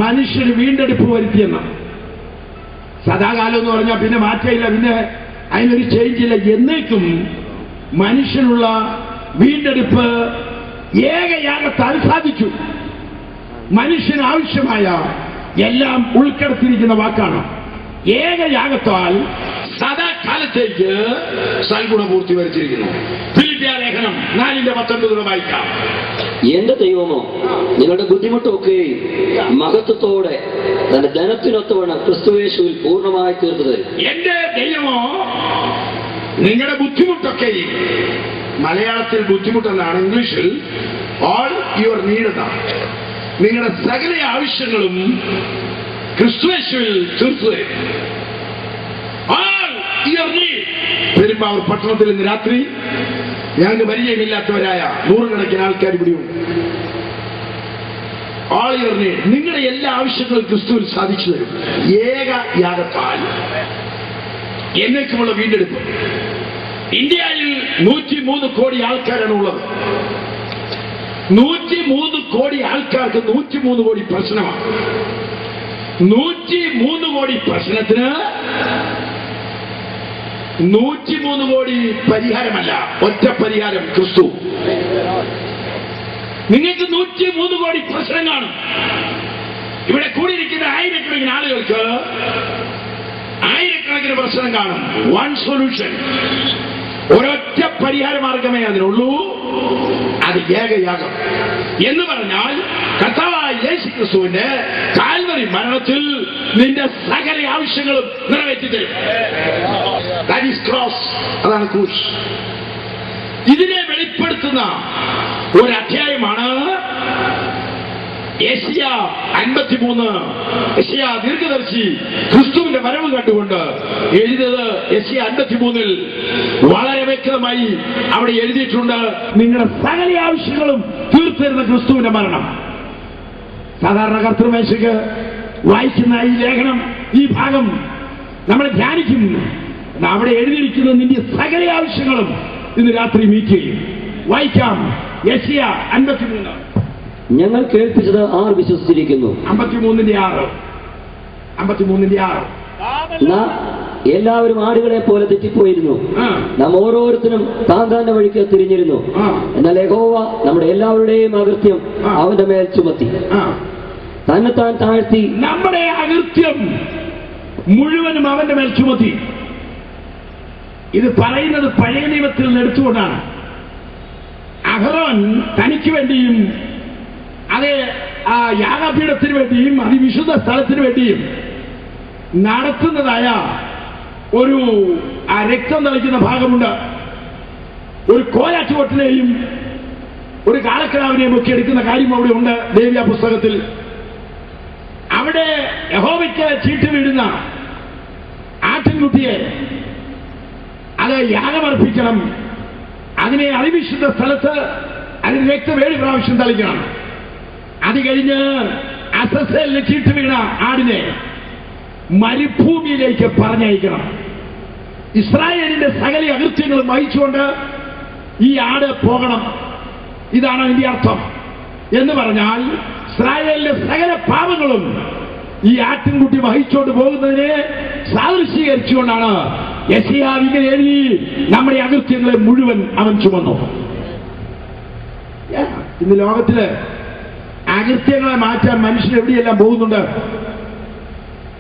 മനുഷ്യന് വീണ്ടെടുപ്പ് വരുത്തിയെന്ന്. സദാകാലം എന്ന് പറഞ്ഞാൽ പിന്നെ മാറ്റമില്ല, പിന്നെ അതിനൊരു ചേഞ്ചില്ല. എന്നേക്കും മനുഷ്യനുള്ള വീണ്ടെടുപ്പ് ഏകയാഗത്താൽ സാധിച്ചു. മനുഷ്യന് ആവശ്യമായ എല്ലാം ഉൾപ്പെടുത്തിയിരിക്കുന്ന വാക്കാണ്. ഏകയാഗത്താൽ സദാകാലത്തേക്ക് സൽഗുണപൂർത്തി വരുത്തിയിരിക്കുന്നു. ഫിലിപ്പിയ ലേഖനം 4:19 വായിക്കാം. എന്റെ ദൈവമോ നിങ്ങളുടെ ബുദ്ധിമുട്ടൊക്കെ മഹത്വത്തോടെ തന്റെ ധനത്തിനൊത്തവണ്ണം ക്രിസ്തുയേശുവിൽ പൂർണ്ണമായി തീർത്തത്. എന്റെ ദൈവമോ നിങ്ങളുടെ ബുദ്ധിമുട്ടൊക്കെ, മലയാളത്തിൽ ബുദ്ധിമുട്ടെന്നാണ്, ഇംഗ്ലീഷിൽ ഓൾ യുവർ നീഡ് എന്നാണ്. നിങ്ങളുടെ സകല ആവശ്യങ്ങളും ക്രിസ്തുയേശുവിൽ തീർത്തു തരും. പെരുമ്പാവൂർ പട്ടണത്തിൽ ഇന്ന് രാത്രി ഞങ്ങൾക്ക് പരിചയമില്ലാത്തവരായ നൂറുകണക്കിന് ആൾക്കാർ ഇവിടെയുണ്ട്. ആളിയറിനെ നിങ്ങളുടെ എല്ലാ ആവശ്യങ്ങളും ക്രിസ്തുവിൽ സാധിച്ചു തരും. ഏക യാഗത്താൽ എന്നേക്കുമുള്ള വീണ്ടെടുപ്പ്. ഇന്ത്യയിൽ 103 കോടി ആൾക്കാരാണ് ഉള്ളത്. 103 കോടി ആൾക്കാർക്ക് 103 കോടി പ്രശ്നമാണ്. 103 കോടി പ്രശ്നത്തിന് 103 കോടി പരിഹാരമല്ല, ഒറ്റ പരിഹാരം ക്രിസ്തു. നിങ്ങൾക്ക് 103 കോടി പ്രശ്നം കാണും. ഇവിടെ കൂടിയിരിക്കുന്ന ആയിരക്കണക്കിന് ആളുകൾക്ക് ആയിരക്കണക്കിന് പ്രശ്നം കാണും. വൺ സൊല്യൂഷൻ, ഒരൊറ്റ പരിഹാര മാർഗമേ അതിനുള്ളൂ. അത് ഏകയാഗം എന്ന് പറഞ്ഞാൽ കർത്താവായ യേശു ക്രിസ്തുവിന്റെ കാൽവരി മരണത്തിൽ നിന്റെ സകല ആവശ്യങ്ങളും നിറവേറ്റിത്തരും. ദാറ്റ് ഈസ് ക്രോസ്, അതാണ് ക്രൂശ്. ഇതിനെ വെളിപ്പെടുത്തുന്ന ഒരു അധ്യായമാണ് യെശയ്യാ 53. യെശയ്യാ ദീർഘദർശി ക്രിസ്തുവിന്റെ വരവ് കണ്ടുകൊണ്ട് എഴുതിയത് യെശയ്യാ 53 വളരെ വ്യക്തമായി അവിടെ എഴുതിയിട്ടുണ്ട്, നിങ്ങളുടെ സകല ആവശ്യങ്ങളും തീർത്തിരുന്ന ക്രിസ്തുവിന്റെ മരണം. സാധാരണ കർത്തൃമേശയ്ക്ക് വായിക്കുന്ന ഈ ലേഖനം, ഈ ഭാഗം നമ്മൾ ധ്യാനിക്കും. അവിടെ എഴുതിയിരിക്കുന്ന നിന്റെ സകല ആവശ്യങ്ങളും ഇന്ന് രാത്രി മീറ്റ് ചെയ്യും. വായിക്കാം. യെശയ്യാ 53. ഞങ്ങൾ കേൾപ്പിച്ചത് ആർ വിശ്വസിച്ചിരിക്കുന്നു. 53:6. നാം എല്ലാവരും ആടുകളെ പോലെ തെറ്റിപ്പോയിരുന്നു. നാം ഓരോരുത്തരും താന്താന്റെ വഴിക്ക് തിരിഞ്ഞിരുന്നു. എന്നാൽ യഹോവ നമ്മുടെ എല്ലാവരുടെയും അകൃത്യം അവന്റെ മേൽ ചുമത്തി തന്നെത്താൻ താഴ്ത്തി. നമ്മുടെ അകൃത്യം മുഴുവനും അവന്റെ മേൽ ചുമത്തി. ഇത് പറയുന്നത് പഴയ നിയമത്തിൽ നിന്ന് എടുത്തുകൊണ്ടാണ്. അഹറോൻ തനിക്ക് വേണ്ടിയും അതേ ആ യാഗപീഠത്തിന് വേണ്ടിയും അതിവിശുദ്ധ സ്ഥലത്തിന് വേണ്ടിയും നടത്തുന്നതായ ഒരു ആ രക്തം തളിക്കുന്ന ഭാഗമുണ്ട്. ഒരു കോലാച്ചുവട്ടിനെയും ഒരു കാളക്കിടാവിനെയും ഒക്കെ എടുക്കുന്ന കാര്യം അവിടെ ഉണ്ട് ലേവ്യ പുസ്തകത്തിൽ. അവിടെ യഹോവയ്ക്ക് ചീട്ട് വീടുന്ന ആട്ടിൻകുട്ടിയെ അത് യാഗമർപ്പിക്കണം. അതിനെ അതിവിശുദ്ധ സ്ഥലത്ത് അതിന് രക്തം 7 പ്രാവശ്യം തളിക്കണം. അത് കഴിഞ്ഞ് അസസ്സേലിന് ചീട്ട് വീണ ആടിനെ മരുഭൂമിയിലേക്ക് പറഞ്ഞയക്കണം. ഇസ്രായേലിന്റെ സകല അകൃത്യങ്ങളും വഹിച്ചുകൊണ്ട് ഈ ആട് പോകണം. ഇതാണ് അതിന്റെ അർത്ഥം. എന്ന് പറഞ്ഞാൽ ഇസ്രായേലിന്റെ സകല പാപങ്ങളും ഈ ആട്ടിൻകുട്ടി വഹിച്ചുകൊണ്ട് പോകുന്നതിനെ സാദൃശീകരിച്ചുകൊണ്ടാണ് യെശയ്യാ ഇങ്ങനെ എഴുതി, നമ്മുടെ അകൃത്യങ്ങളെ മുഴുവൻ അവൻ ചുമന്നു. ഇന്ന് ലോകത്തില് അകൃത്യങ്ങളെ മാറ്റാൻ മനുഷ്യൻ എവിടെയെല്ലാം പോകുന്നുണ്ട്.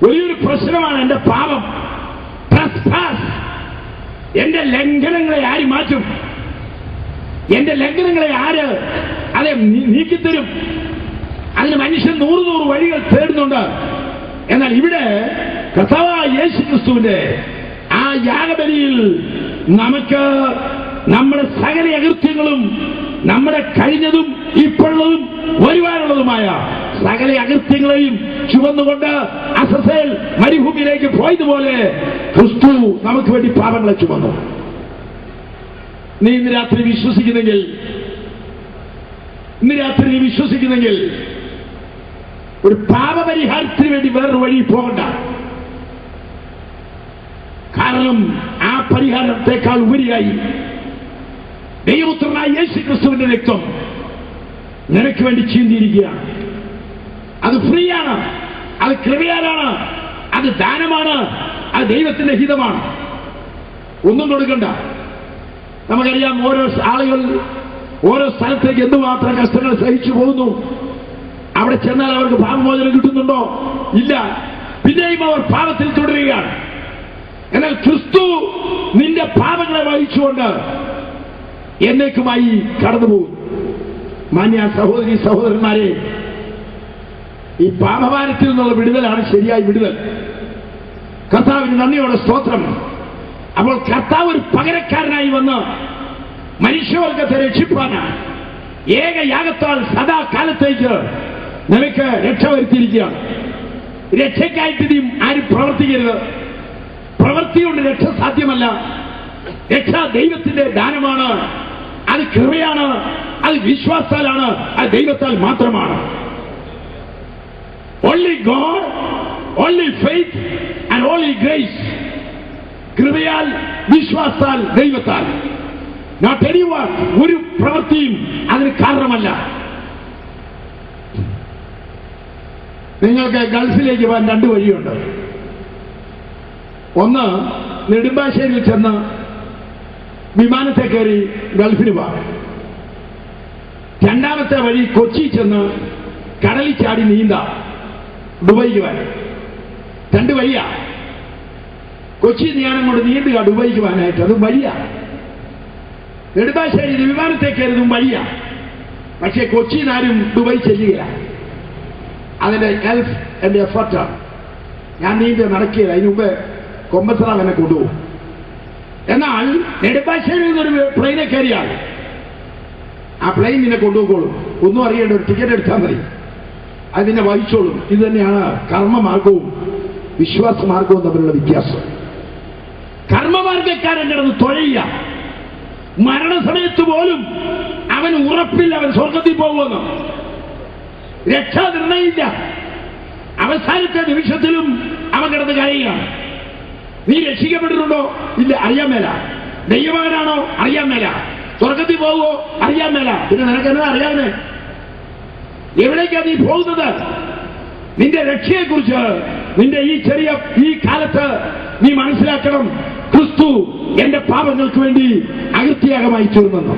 വലിയൊരു പ്രശ്നമാണ് എന്റെ പാപം. എന്റെ ലംഘനങ്ങളെ ആര് മാറ്റും? എന്റെ ലംഘനങ്ങളെ ആര് അതെ നീക്കിത്തരും? അതിന് മനുഷ്യൻ 100 വഴികൾ തേടുന്നുണ്ട്. എന്നാൽ ഇവിടെ കർത്താവായ യേശു ക്രിസ്തുവിന്റെ ആ യാഗബലിയിൽ നമുക്ക് നമ്മുടെ സകല അകൃത്യങ്ങളും, നമ്മുടെ കഴിഞ്ഞതും ഇപ്പോഴുള്ളതും വരുവാനുള്ളതുമായ സകല അകൃത്യങ്ങളെയും ചുമന്നുകൊണ്ട് അസസ്സേൽ മരുഭൂമിയിലേക്ക് പോയതുപോലെ ക്രിസ്തു നമുക്ക് വേണ്ടി പാപങ്ങളെ ചുമന്നു. നീ ഇന്ന് രാത്രി വിശ്വസിക്കുന്നെങ്കിൽ ഒരു പാപപരിഹാരത്തിന് വേണ്ടി വേറൊരു വഴി പോകണ്ട. കാരണം ആ പരിഹാരത്തെക്കാൾ ഉപരിയായി ദൈവപുത്രനായ യേശു ക്രിസ്തുവിന്റെ രക്തം നിനക്ക് വേണ്ടി ചീന്തിയിരിക്കുകയാണ്. അത് ഫ്രീ ആണ്, അത് കൃപയാലാണ്, അത് ദാനമാണ്, അത് ദൈവത്തിന്റെ ഹിതമാണ്. ഒന്നും കൊടുക്കണ്ട. നമുക്കറിയാം ഓരോ ആളുകൾ ഓരോ സ്ഥലത്തേക്ക് എന്തുമാത്രം കഷ്ടങ്ങൾ സഹിച്ചു പോകുന്നു. അവിടെ ചെന്നാൽ അവർക്ക് പാപമോചനം കിട്ടുന്നുണ്ടോ? ഇല്ല. പിന്നെയും അവർ പാപത്തിൽ തുടരുകയാണ്. എന്നാൽ ക്രിസ്തു നിന്റെ പാപങ്ങളെ വഹിച്ചുകൊണ്ട് എന്നേക്കുമായി കടന്നുപോകും. മാന്യ സഹോദരി സഹോദരന്മാരെ, ഈ പാപഭാരത്തിൽ നിന്നുള്ള വിടുതലാണ് ശരിയായി വിടുതൽ. കർത്താവിന് നന്ദിയോടെ സ്തോത്രം. അപ്പോൾ കർത്താവ് ഒരു പകരക്കാരനായി വന്ന് മനുഷ്യവർഗത്തെ രക്ഷിപ്പാനാണ് ഏക യാഗത്താൽ സദാകാലത്തേക്ക് നിനക്ക് രക്ഷ വരുത്തിയിരിക്കുകയാണ്. രക്ഷയ്ക്കായിട്ട് നീ ആരും പ്രവർത്തിക്കരുത്. പ്രവൃത്തി കൊണ്ട് രക്ഷ സാധ്യമല്ല. രക്ഷ ദൈവത്തിന്റെ ദാനമാണ്. അത് കൃപയാണ്. അത് വിശ്വാസത്താലാണ്. അത് ദൈവത്താൽ മാത്രമാണ്. Only God, only faith and only grace. കൃപയാൽ, വിശ്വാസത്താൽ, ദൈവത്താൽ. Not any work. ഒരു പ്രവൃത്തിയും അതിന് കാരണമല്ല. നിങ്ങൾക്ക് ഗൾഫിലേക്ക് പോകാൻ 2 വഴിയുണ്ട്. ഒന്ന്, നെടുമ്പാശ്ശേരിയിൽ ചെന്ന് വിമാനത്തെ കയറി ഗൾഫിന് പോകാം. രണ്ടാമത്തെ വഴി കൊച്ചി ചെന്ന് കടലിൽ ചാടി നീന്താം ദുബൈക്ക് പോകാൻ. 2 വഴിയാ. കൊച്ചി ഞാനും കൊണ്ട് നീന്തുക ദുബൈക്ക് പോകാനായിട്ട്. അതും വഴിയാ. നെടുമ്പാശ്ശേരി വിമാനത്തെ കയറുന്നതും വഴിയാ. പക്ഷേ കൊച്ചിയിൽ ആരും ദുബൈ ചെല്ലുകയില്ല. അതിന്റെ ഹെൽപ്പ് എന്റെ എഫർട്ടാണ്. ഞാൻ നീന്തി നടക്കില്ല. അതിന് മുമ്പ് കൊമ്പത്തറ എന്നെ കൊണ്ടുപോകും. എന്നാൽ നെടുമ്പാശ്ശേരിയിൽ നിന്നൊരു പ്ലെയിനെ കയറിയാൽ ആ പ്ലെയിൻ നിന്നെ കൊണ്ടുപോയിക്കോളും. ഒന്നും അറിയേണ്ട, ഒരു ടിക്കറ്റ് എടുത്താൽ മതി. അത് നിന്നെ വഹിച്ചോളും. ഇത് തന്നെയാണ് കർമ്മമാർഗവും വിശ്വാസമാർഗവും തമ്മിലുള്ള വ്യത്യാസം. കർമ്മമാർഗക്കാരൻ കിടന്ന് തുഴയുക. മരണസമയത്ത് പോലും അവൻ ഉറപ്പില്ല അവൻ സ്വർഗത്തിൽ പോകുമെന്ന്. രക്ഷാ നിർണയില്ല. അവസാനത്തെ നിമിഷത്തിലും അവൻ കിടന്ന് കരയുകയാണ്. നീ രക്ഷിക്കപ്പെട്ടിട്ടുണ്ടോ? ഇല്ല, അറിയാൻ മേല. ദൈവമകനാണോ? അറിയാൻ മേല. സ്വർഗത്തിൽ പോകുമോ? അറിയാൻ മേല. പിന്നെ നിനക്കെന്നാ അറിയാവുന്നേ? എവിടേക്കാണ് നീ പോകുന്നത്? നിന്റെ രക്ഷയെക്കുറിച്ച് നിന്റെ ഈ കാലത്ത് നീ മനസ്സിലാക്കണം. ക്രിസ്തു എന്റെ പാപങ്ങൾക്ക് വേണ്ടി അകൃത്യയാഗമായി തീർന്നെന്ന്.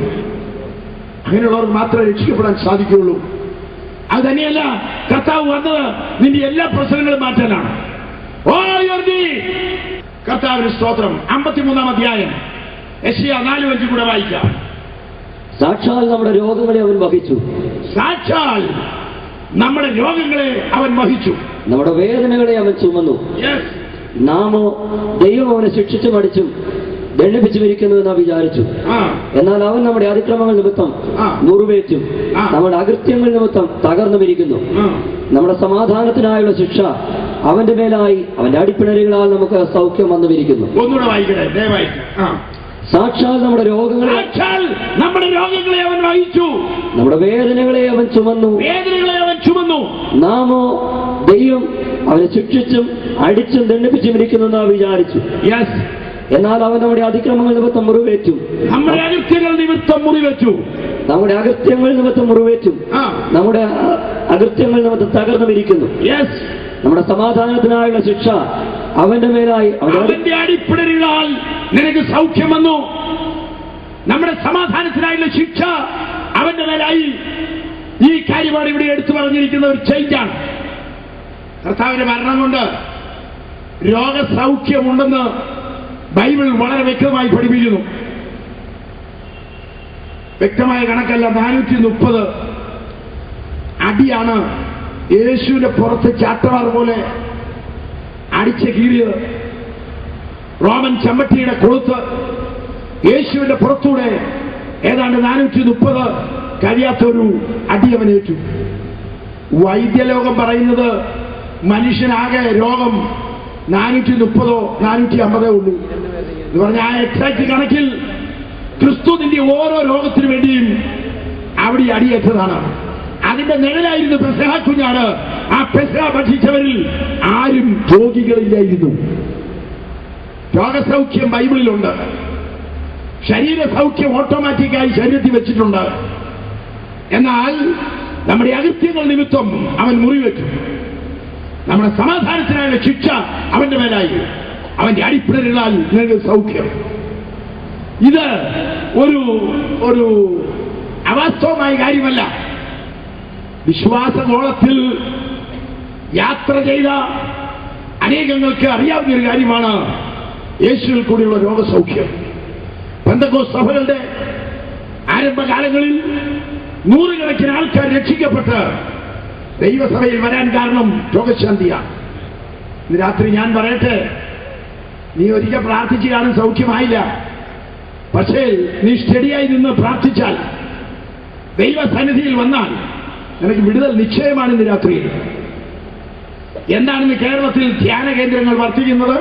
അങ്ങനെയുള്ളവർക്ക് മാത്രമേ രക്ഷിക്കപ്പെടാൻ സാധിക്കുകയുള്ളൂ. അത് തന്നെയല്ല, കർത്താവ് വന്നത് നിന്റെ എല്ലാ പ്രശ്നങ്ങളും മാറ്റാനാണ്. കർത്താവിന് സ്തോത്രം. 53-ാം അധ്യായം യെശയ്യാ 4:5 കൂടെ വായിക്കാം. സാക്ഷാൽ നമ്മുടെ രോഗങ്ങളെ അവൻ വഹിച്ചു. സാക്ഷാൽ നമ്മുടെ രോഗങ്ങളെ അവൻ വഹിച്ചു. നമ്മുടെ വേദനകളെ അവൻ ചുമന്നു. നാമോ ദൈവം അവനെ ശിക്ഷിച്ചു മടിച്ചും ദണ്ഡിപ്പിച്ചു മരിക്കുന്നു എന്ന് വിചാരിച്ചു. എന്നാൽ അവൻ നമ്മുടെ അതിക്രമങ്ങൾ നിമിത്തം മുറിവേറ്റും നമ്മുടെ അകൃത്യങ്ങൾ നിമിത്തം തകർന്നു മരിക്കുന്നു. നമ്മുടെ സമാധാനത്തിനായുള്ള ശിക്ഷ അവന്റെ മേലായി, അവന്റെ അടിപ്പിണരുകളാൽ നമുക്ക് സൗഖ്യം വന്നുമിരിക്കുന്നു. ഒന്നുകൂടെ വായിക്കട്ടെ, ദയവായി. സാക്ഷാൽ നമ്മുടെ രോഗങ്ങളെ അവൻ വഹിച്ചു. നമ്മുടെ വേദനകളെ അവൻ ചുമന്നു. നാമോ ദൈവം അവനെ ശിക്ഷിച്ചും അടിച്ചും ദണ്ഡിപ്പിച്ചും ഇരിക്കുന്നു എന്ന് വിചാരിച്ചു. എന്നാൽ അവൻ നമ്മുടെ അതിക്രമങ്ങൾ നിമിത്തം മുറിവേറ്റു. നമ്മുടെ അകൃത്യങ്ങൾ നിമിത്തം മുറിവേറ്റും നമ്മുടെ അകൃത്യങ്ങൾ നിമിത്തം തകർന്നുമിരിക്കുന്നു. നമ്മുടെ സമാധാനത്തിനായുള്ള ശിക്ഷ അവന്റെ മേലായി, അവന്റെ അടിപ്പിണരുകളാൽ നിനക്ക് സൗഖ്യം വന്നു. നമ്മുടെ സമാധാനത്തിനായുള്ള ശിക്ഷ അവന്റെ മേലായി. ഈ കാര്യമാണ് ഇവിടെ എടുത്തു പറഞ്ഞിരിക്കുന്ന ഒരു ചേഞ്ചാണ്. കർത്താവിന്റെ മരണം കൊണ്ട് രോഗസൗഖ്യമുണ്ടെന്ന് ബൈബിൾ വളരെ വ്യക്തമായി പഠിപ്പിക്കുന്നു. വ്യക്തമായ കണക്കല്ല, 430 അടിയാണ് യേശുവിന്റെ പുറത്ത് ചാട്ടവാർ പോലെ അടിച്ച് കീറിയത്. റോമൻ ചമ്മട്ടിയുടെ കൊളുത്ത് യേശുവിന്റെ പുറത്തൂടെ ഏതാണ്ട് 430 കഴിയാത്തൊരു അടിയവനേറ്റു. വൈദ്യലോകം പറയുന്നത് മനുഷ്യനാകെ രോഗം 430 450 ഉള്ളൂ എന്ന് പറഞ്ഞ ആ എക്സാക്ട് കണക്കിൽ ക്രിസ്തു നിന്റെ ഓരോ രോഗത്തിനു വേണ്ടിയും അവിടെ അടിയേറ്റതാണ്. അതിന്റെ നിഴലായിരുന്നു പെസഹ കുഞ്ഞാട്. ആ പെസഹ ഭക്ഷിച്ചവരിൽ ആരും രോഗികളില്ലായിരുന്നു. രോഗസൗഖ്യം ബൈബിളിലുണ്ട്. ശരീരസൗഖ്യം ഓട്ടോമാറ്റിക്കായി ശരീരത്തിൽ വെച്ചിട്ടുണ്ട്. എന്നാൽ നമ്മുടെ അകൃത്യങ്ങൾ നിമിത്തം അവൻ മുറിവെച്ചു. നമ്മുടെ സമാധാനത്തിനായുള്ള ശിക്ഷ അവന്റെ മേലായി, അവന്റെ അടിപ്പിണരുകളാൽ നിങ്ങൾക്ക് സൗഖ്യം. ഇത് ഒരു അവാസ്തവമായ കാര്യമല്ല. വിശ്വാസഗോളത്തിൽ യാത്ര ചെയ്ത അനേകങ്ങൾക്ക് അറിയാവുന്ന ഒരു കാര്യമാണ് യേശുവിൽ കൂടിയുള്ള രോഗസൗഖ്യം. പെന്തക്കോസ്ത് സഭകളുടെ ആരംഭകാലങ്ങളിൽ 100 കണക്കിന് ആൾക്കാർ രക്ഷിക്കപ്പെട്ട് ദൈവസഭയിൽ വരാൻ കാരണം രോഗശാന്തിയാണ്. ഇന്ന് രാത്രി ഞാൻ പറയട്ടെ, നീ ഒരിക്കൽ പ്രാർത്ഥിച്ചു കാണും, സൗഖ്യമായില്ല. പക്ഷേ നീ സ്റ്റഡിയായി നിന്ന് പ്രാർത്ഥിച്ചാൽ, ദൈവസന്നിധിയിൽ വന്നാൽ, നിനക്ക് വിടുതൽ നിശ്ചയമാണ് ഇന്ന് രാത്രിയിൽ. എന്താണിന്ന് കേരളത്തിൽ ധ്യാന കേന്ദ്രങ്ങൾ വർദ്ധിക്കുന്നത്?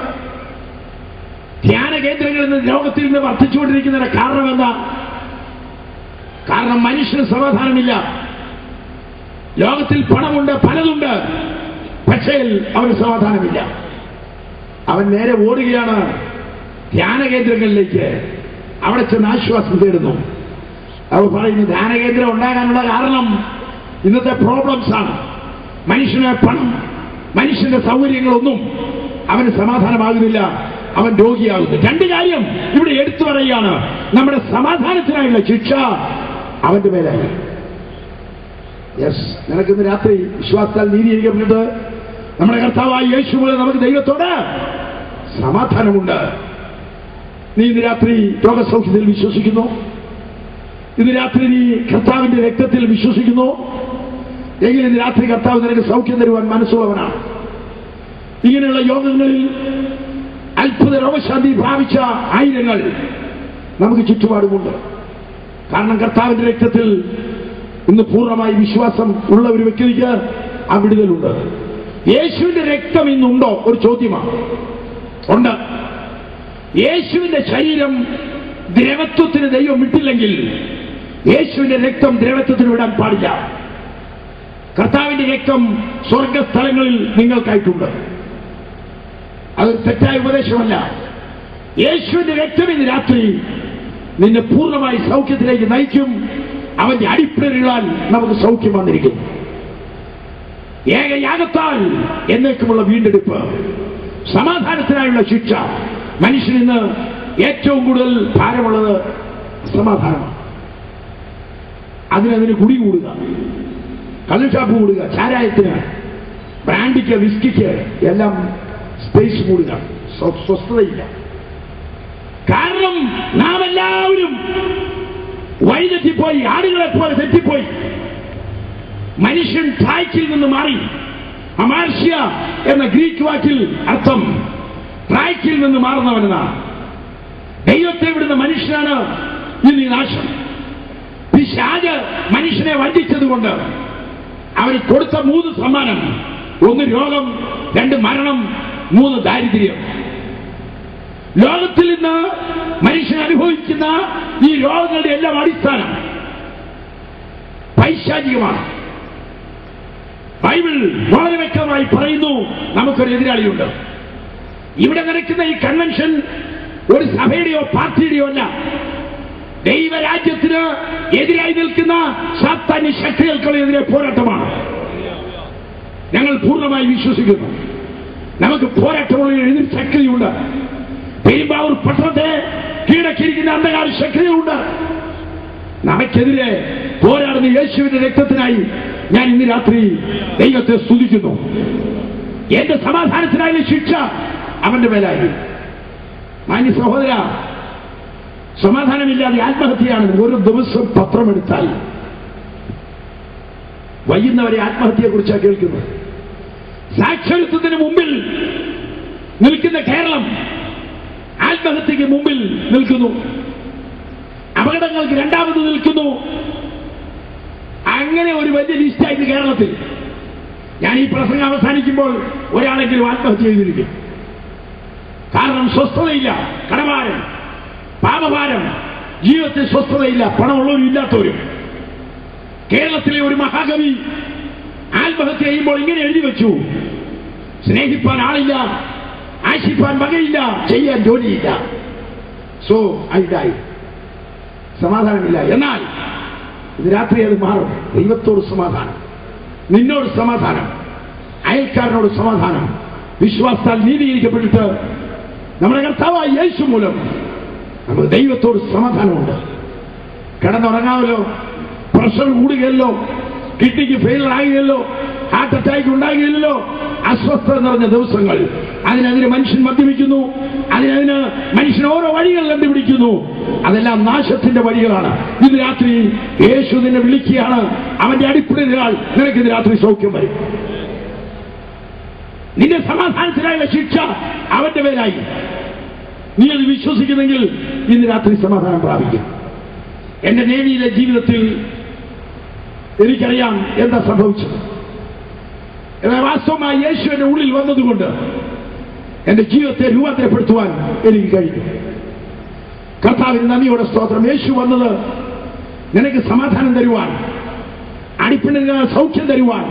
ധ്യാന കേന്ദ്രങ്ങൾ ഇന്ന് ലോകത്തിൽ നിന്ന് വർദ്ധിച്ചുകൊണ്ടിരിക്കുന്നതിന് കാരണം എന്താ? കാരണം മനുഷ്യന് സമാധാനമില്ല. ലോകത്തിൽ പണമുണ്ട്, പലതുണ്ട്, പക്ഷേ അവന് സമാധാനമില്ല. അവൻ നേരെ ഓടുകയാണ് ധ്യാന കേന്ദ്രങ്ങളിലേക്ക്. അവിടെ ചെന്ന് ആശ്വാസം തേടുന്നു. അവർ പറയുന്നു ധ്യാന കേന്ദ്രം ഉണ്ടാകാനുള്ള കാരണം ഇന്നത്തെ പ്രോബ്ലംസ് ആണ്. മനുഷ്യന് പണം, മനുഷ്യന്റെ സൗകര്യങ്ങളൊന്നും അവന് സമാധാനമാകുന്നില്ല, അവൻ രോഗിയാകുന്നു. രണ്ട് കാര്യം ഇവിടെ എടുത്തു പറയുകയാണ്. നമ്മുടെ സമാധാനത്തിനായുള്ള ശിക്ഷ അവന്റെ മേലായി. യെസ്, നിനക്കിന്ന് രാത്രി വിശ്വാസത്താൽ നീതീകരിക്കപ്പെട്ടിട്ട് നമ്മുടെ കർത്താവായ യേശു മൂലം നമുക്ക് ദൈവത്തോട് സമാധാനമുണ്ട്. നീ ഇന്ന് രാത്രി രോഗസൗഖ്യത്തിൽ വിശ്വസിക്കുന്നു? ഇന്ന് രാത്രി നീ കർത്താവിന്റെ രക്തത്തിൽ വിശ്വസിക്കുന്നു എങ്കിൽ ഇന്ന് രാത്രി കർത്താവ് നിനക്ക് സൗഖ്യം തരുവാൻ മനസ്സുള്ളവനാണ്. ഇങ്ങനെയുള്ള യോഗങ്ങളിൽ അത്ഭുത രോഗശാന്തി പ്രാപിച്ച ആയിരങ്ങൾ നമുക്ക് ചുറ്റുപാടുമുണ്ട്. കാരണം കർത്താവിന്റെ രക്തത്തിൽ ഇന്ന് പൂർണ്ണമായി വിശ്വാസം ഉള്ള ഒരു വ്യക്തിക്ക് ആ വിടുതലുണ്ട്. യേശുവിന്റെ രക്തം ഇന്നുണ്ടോ? ഒരു ചോദ്യമാണ്. ഉണ്ട്. യേശുവിന്റെ ശരീരം ദ്രവത്വത്തിന് ദൈവം വിട്ടില്ലെങ്കിൽ യേശുവിന്റെ രക്തം ദ്രവത്വത്തിന് വിടാൻ പാടില്ല. കർത്താവിന്റെ രക്തം സ്വർഗസ്ഥലങ്ങളിൽ നിങ്ങൾക്കായിട്ടുണ്ട്. അത് തെറ്റായ ഉപദേശമല്ല. യേശുവിന്റെ രക്തം ഇന്ന് രാത്രി നിന്നെ പൂർണ്ണമായി സൗഖ്യത്തിലേക്ക് നയിക്കും. അവന്റെ അടിപ്പിടലുകളാൽ നമുക്ക് സൗഖ്യം വന്നിരിക്കുന്നു. ഏകയാഗത്താൽ എന്നേക്കുമുള്ള വീണ്ടെടുപ്പ്, സമാധാനത്തിനായുള്ള ശിക്ഷ. മനുഷ്യനിന്ന് ഏറ്റവും കൂടുതൽ ഭാരമുള്ളത് സമാധാനമാണ്. അതിന് കുടി കൂടുക, കള്ളുഷാപ്പ് കൂടുക, ചാരായത്തിന്, ബ്രാൻഡിക്ക്, വിസ്കിക്ക് എല്ലാം സ്പേസ് കൂടുക, സ്വസ്ഥതയില്ല. കാരണം നാം എല്ലാവരും വഴിതെറ്റിപ്പോയി, ആടുകളെ പോലെ തെറ്റിപ്പോയി. മനുഷ്യൻ ട്രാക്കിൽ നിന്ന് മാറി. അമാർഷ്യ എന്ന ഗ്രീക്ക് വാക്കിൽ അർത്ഥം ട്രാക്കിൽ നിന്ന് മാറുന്നവനെന്നാണ്. ദൈവത്തെ വിടുന്ന മനുഷ്യനാണ് ഇന്ന് ഈ നാശം. പിശാച് മനുഷ്യനെ വഞ്ചിച്ചതുകൊണ്ട് അവന് കൊടുത്ത 3 സമ്മാനം: 1 രോഗം, 2 മരണം, 3 ദാരിദ്ര്യം. ലോകത്തിൽ നിന്ന് മനുഷ്യൻ അനുഭവിക്കുന്ന ഈ രോഗങ്ങളുടെ എല്ലാം അടിസ്ഥാനം പൈശാചികമാണ്. ബൈബിൾ വളരെ വ്യക്തമായി പറയുന്നു നമുക്കൊരു എതിരാളിയുണ്ട്. ഇവിടെ നടക്കുന്ന ഈ കൺവെൻഷൻ ഒരു സഭയുടെയോ പാർട്ടിയുടെയോ അല്ല. ദൈവരാജ്യത്തിന് എതിരായി നിൽക്കുന്ന സാത്താന്യ ശക്തികൾക്കെതിരെ പോരാട്ടമാണ്. ഞങ്ങൾ പൂർണ്ണമായി വിശ്വസിക്കുന്നു നമുക്ക് പോരാട്ടമുള്ള എതിർ ശക്തിയുണ്ട്. പെരുമ്പാവൂർ പട്ടണത്തെ കീഴടക്കിയിരിക്കുന്ന അന്ധകാര ശക്തികളുണ്ട്. നമുക്കെതിരെ പോരാടുന്ന യേശുവിന്റെ രക്തത്തിനായി ഞാൻ ഇന്ന് രാത്രി ദൈവത്തെ സ്തുതിക്കുന്നു. എന്റെ സമാധാനത്തിനായ ശിക്ഷ അവന്റെ മേലായി. മാന്യ സഹോദര, സമാധാനമില്ലാതെ ആത്മഹത്യയാണ്. ഒരു ദിവസം പത്രമെടുത്താൽ വൈകുന്നവരെ ആത്മഹത്യയെക്കുറിച്ചാണ് കേൾക്കുന്നത്. സാക്ഷരത്വത്തിന് മുമ്പിൽ നിൽക്കുന്ന കേരളം ആത്മഹത്യക്ക് മുമ്പിൽ നിൽക്കുന്നു. അപകടങ്ങൾക്ക് രണ്ടാമത് നിൽക്കുന്നു. അങ്ങനെ ഒരു വലിയ ലിസ്റ്റായിട്ട് കേരളത്തിൽ. ഞാൻ ഈ പ്രസംഗം അവസാനിക്കുമ്പോൾ ഒരാളെങ്കിലും ആത്മഹത്യ ചെയ്തിരിക്കും. കാരണം സ്വസ്ഥതയില്ല, കടഭാരം, പാപഭാരം, ജീവിതത്തിൽ സ്വസ്ഥതയില്ല, പണമുള്ളവരും ഇല്ലാത്തവരും. കേരളത്തിലെ ഒരു മഹാകവി ആത്മഹത്യ ചെയ്യുമ്പോൾ ഇങ്ങനെ എഴുതി വെച്ചു: സ്നേഹിപ്പാൻ ആളില്ല, ആശിപ്പാൻ വകയില്ല, ചെയ്യാൻ ജോലിയില്ല. So I die. സമാധാനമില്ല. എന്നാൽ ഇത് രാത്രി അത് മാറും. ദൈവത്തോട് സമാധാനം, നിന്നോട് സമാധാനം, അയൽക്കാരനോട് സമാധാനം. വിശ്വാസത്താൽ നീതീകരിക്കപ്പെട്ടിട്ട് നമ്മുടെ കർത്താവായ യേശു മൂലം നമുക്ക് ദൈവത്തോട് സമാധാനമുണ്ട്. കിടന്നുറങ്ങാമല്ലോ, പ്രഷർ കൂടുകയല്ലോ, കിഡ്നിക്ക് ഫെയിലർ ആകുകയല്ലോ, ഹാർട്ട് അറ്റാക്ക് ഉണ്ടാകുകയല്ലോ, അസ്വസ്ഥത നിറഞ്ഞ ദിവസങ്ങൾ. അതിനെതിരെ മനുഷ്യൻ മദ്യപിക്കുന്നു, അതിന് മനുഷ്യൻ ഓരോ വഴികൾ കണ്ടുപിടിക്കുന്നു. അതെല്ലാം നാശത്തിന്റെ വഴികളാണ്. ഇന്ന് രാത്രി യേശു നിന്നെ വിളിക്കുകയാണ്. അവന്റെ അടിപ്പിടലുകൾ നിനക്ക് ഇന്ന് രാത്രി സൗഖ്യം വരും. നിന്റെ സമാധാനത്തിനായുള്ള ശിക്ഷ അവന്റെ പേരായി. നീ അത് വിശ്വസിക്കുന്നെങ്കിൽ ഇന്ന് രാത്രി സമാധാനം പ്രാപിക്കും. എന്റെ നേവിയിലെ ജീവിതത്തിൽ എനിക്കറിയാം എന്താ സംഭവിച്ചത്. എന്നാൽ വാസ്തവമായി യേശു എന്റെ ഉള്ളിൽ വന്നതുകൊണ്ട് എന്റെ ജീവിതത്തെ രൂപാന്തരപ്പെടുത്തുവാൻ എനിക്ക് കഴിഞ്ഞു. കർത്താവിന് നന്ദിയോടെ സ്തോത്രം. യേശു വന്നത് നിനക്ക് സമാധാനം തരുവാൻ, അടിപ്പിണരുന്ന സൗഖ്യം തരുവാൻ.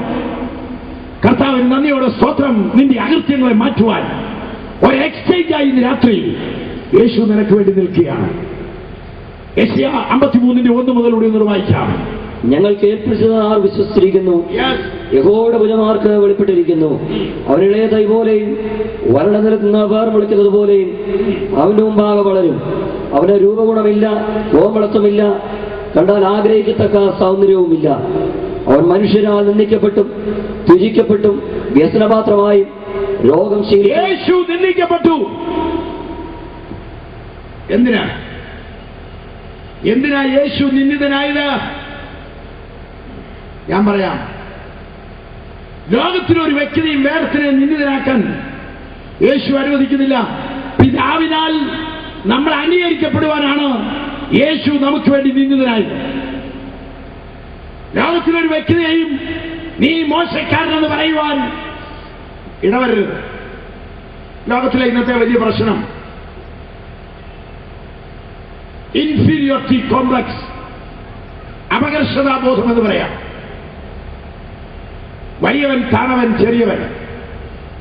കർത്താവിന് നന്ദിയോടെ സ്തോത്രം. നിന്റെ അകൃത്യങ്ങളെ മാറ്റുവാൻ ഒരു എക്സ്ചേഞ്ചായി ഇന്ന് രാത്രി യേശു നിനക്ക് വേണ്ടി നിൽക്കുകയാണ്. യെശയ്യാ 53:1 മുതൽ ഇവിടെ വായിക്കാം. ഞങ്ങൾ കേൾപ്പിച്ചത് ആർ വിശ്വസിച്ചിരിക്കുന്നു, യഹോവയുടെ ഭുജമാർക്ക് വെളിപ്പെട്ടിരിക്കുന്നു. അവനിളയ തൈ പോലെയും വരണ്ട നിലത്തുനിന്ന് വേർ വിളിക്കുന്നത് പോലെയും അവന്റെ മുമ്പാകെ വളരും. അവന് രൂപഗുണമില്ല, കോമളത്വമില്ല, കണ്ടാൽ ആഗ്രഹിക്കത്തക്ക സൗന്ദര്യവുമില്ല. അവൻ മനുഷ്യരാൽ നിന്ദിക്കപ്പെട്ടും ത്യജിക്കപ്പെട്ടും വ്യസനപാത്രമായും രോഗം യേശു നിന്ദിക്കപ്പെട്ടു. എന്തിനാ യേശു നിന്ദിതനായത്? ഞാൻ പറയാം. ലോകത്തിലൊരു വ്യക്തിയും വേറെത്തിനെ നിന്ദിതനാക്കാൻ യേശു അനുവദിക്കുന്നില്ല. പിതാവിനാൽ നമ്മൾ അംഗീകരിക്കപ്പെടുവാനാണ് യേശു നമുക്ക് വേണ്ടി നിന്ദിതനായത്. ലോകത്തിലൊരു വ്യക്തിയെയും നീ മോശക്കാരനെന്ന് പറയുവാൻ ഇടവരരുത്. ലോകത്തിലെ ഇന്നത്തെ വലിയ പ്രശ്നം ഇൻഫീരിയോറിറ്റി കോംപ്ലക്സ്, അപകർഷതാബോധം എന്ന് പറയാം. വലിയവൻ താണവൻ ചെറിയവൻ,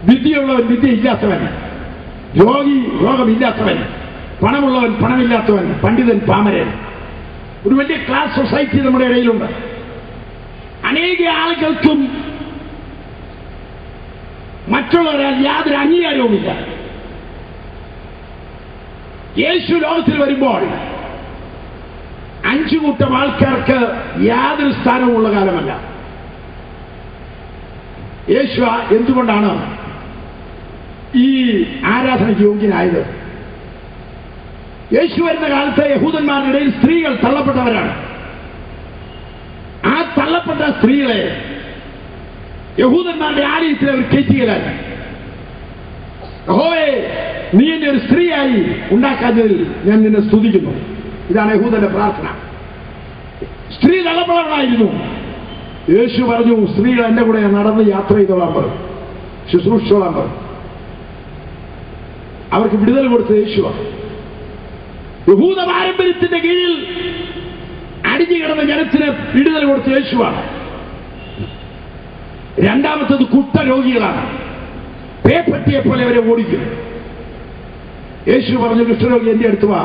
വിദ്യയുള്ളവൻ വിദ്യയില്ലാത്തവൻ, രോഗി രോഗമില്ലാത്തവൻ, പണമുള്ളവൻ പണമില്ലാത്തവൻ, പണ്ഡിതൻ പാമരൻ. ഒരു വലിയ ക്ലാസ് സൊസൈറ്റി നമ്മുടെ ഇടയിലുണ്ട്. അനേക ആളുകൾക്കും മറ്റുള്ളവരാൽ യാതൊരു അംഗീകാരവുമില്ല. യേശു ലോകത്തിൽ വരുമ്പോൾ 5 കൂട്ടം ആൾക്കാർക്ക് യാതൊരു സ്ഥാനവുമുള്ള കാലമല്ല. യേശു എന്തുകൊണ്ടാണ് ഈ ആരാധനയ്ക്ക് യോഗ്യനായത്? യേശു വരുന്ന കാലത്ത് യഹൂദന്മാരുടെ ഇടയിൽ സ്ത്രീകൾ തള്ളപ്പെട്ടവരാണ്. ആ തള്ളപ്പെട്ട സ്ത്രീകളെ യഹൂദന്മാരുടെ ആലയത്തിൽ അവർ കയറ്റുകയില്ല. യഹോവേ, നീ എന്നെ ഒരു സ്ത്രീയായി ഉണ്ടാക്കാത്തതിൽ ഞാൻ നിന്നെ സ്തുതിക്കുന്നു. ഇതാണ് യഹൂദന്റെ പ്രാർത്ഥന. സ്ത്രീ തള്ളപ്പെട്ടവളായിരുന്നു. യേശു പറഞ്ഞു, സ്ത്രീകൾ എന്റെ കൂടെ നടന്ന് യാത്ര ചെയ്തോളാൻ പറഞ്ഞു, ശുശ്രൂഷിച്ചോളാൻ പറഞ്ഞു. അവർക്ക് വിടുതൽ കൊടുത്ത യേശുവാണ്. യഹൂദ പാരമ്പര്യത്തിന്റെ കീഴിൽ അടിഞ്ഞു കിടന്ന ജനത്തിന് വിടുതൽ കൊടുത്ത യേശുവാണ്. രണ്ടാമത്തത് കുഷ്ഠരോഗികളാണ്. പേപ്പറ്റിയെ പോലെ അവരെ ഓടിക്കും. യേശു പറഞ്ഞു, കുഷ്ഠരോഗി എന്റെ അടുത്ത് വാ,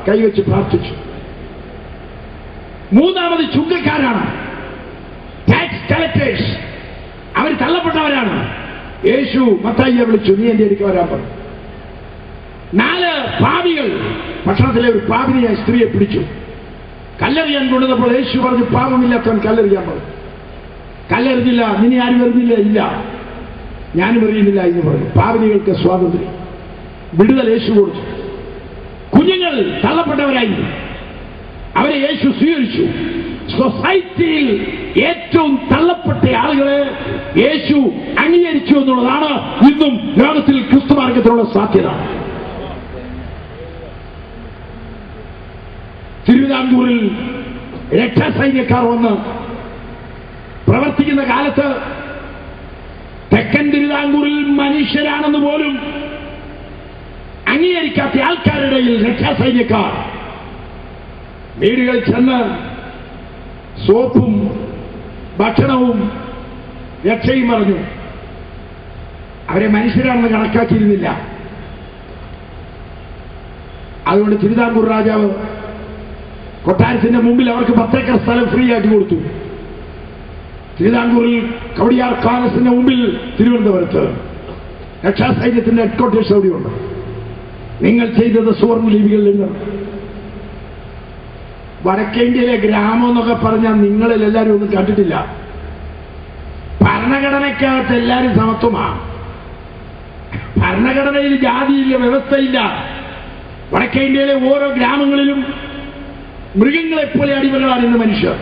കൈവച്ച് പ്രാർത്ഥിച്ചു. മൂന്നാമത് ചുങ്കക്കാരാണ്, ടാക്സ് കളക്ടേഴ്സ്. അവർ തള്ളപ്പെട്ടവരാണ്. യേശു മത്തായിയെ വിളിച്ചു, നീ എന്റെ അടുക്ക് വരാൻ പറഞ്ഞു. 4 പാപികൾ. പട്ടണത്തിലെ ഒരു പാപിനിയായ സ്ത്രീയെ പിടിച്ചു കല്ലെറിയാൻ കൊണ്ടുവന്നപ്പോൾ യേശു പറഞ്ഞു, പാപമില്ലാത്തവൻ കല്ലെറിയാൻ പറഞ്ഞു. കല്ലെറിഞ്ഞില്ല. നിന്നെ ആരും എറിഞ്ഞില്ല. ഇല്ല, ഞാനും എറിയുന്നില്ല എന്ന് പറഞ്ഞു. പാപിനികൾക്ക് സ്വാതന്ത്ര്യം, വിടുതൽ യേശു കൊടുത്തു. കുഞ്ഞുങ്ങൾ തള്ളപ്പെട്ടവരായി, അവരെ യേശു സ്വീകരിച്ചു. സൊസൈറ്റിയിൽ ഏറ്റവും തള്ളപ്പെട്ട ആളുകളെ യേശു അംഗീകരിച്ചു എന്നുള്ളതാണ് ഇന്നും ലോകത്തിൽ ക്രിസ്തുമാർഗത്തിനുള്ള സാധ്യത. തിരുവിതാംകൂറിൽ രക്ഷാസൈന്യക്കാർ വന്ന് പ്രവർത്തിക്കുന്ന കാലത്ത് തെക്കൻ തിരുവിതാംകൂറിൽ മനുഷ്യരാണെന്ന് പോലും അംഗീകരിക്കാത്ത ആൾക്കാരുടെ രക്ഷാസൈന്യക്കാർ വീടുകളിൽ ചെന്ന് സോപ്പും ഭക്ഷണവും രക്ഷയും പറഞ്ഞു. അവരെ മനുഷ്യരാണെന്ന് കണക്കാക്കിയിരുന്നില്ല. അതുകൊണ്ട് തിരുവിതാംകൂർ രാജാവ് കൊട്ടാരത്തിന്റെ മുമ്പിൽ അവർക്ക് 10 ഏക്കർ സ്ഥലം ഫ്രീ ആയിട്ട് കൊടുത്തു. തിരുവിതാംകൂറിൽ കവടിയാർ കാലസിന്റെ മുമ്പിൽ തിരുവനന്തപുരത്ത് രക്ഷാസൈന്യത്തിന്റെ ഹെഡ്ക്വാർട്ടേഴ്സ് അവിടെയുണ്ട്. നിങ്ങൾ ചെയ്തത് സുവർണ്ണ ലിപികളിൽ എഴുതണം. വടക്കേ ഇന്ത്യയിലെ ഗ്രാമം എന്നൊക്കെ പറഞ്ഞാൽ നിങ്ങളിൽ എല്ലാവരും ഒന്നും കണ്ടിട്ടില്ല. ഭരണഘടനയ്ക്കകത്ത് എല്ലാവരും സമത്വമാണ്. ഭരണഘടനയിൽ ജാതിയില്ല, വ്യവസ്ഥയില്ല. വടക്കേ ഇന്ത്യയിലെ ഓരോ ഗ്രാമങ്ങളിലും മൃഗങ്ങളെപ്പോലെ അടിമകളാണ് ഇന്ന് മനുഷ്യർ.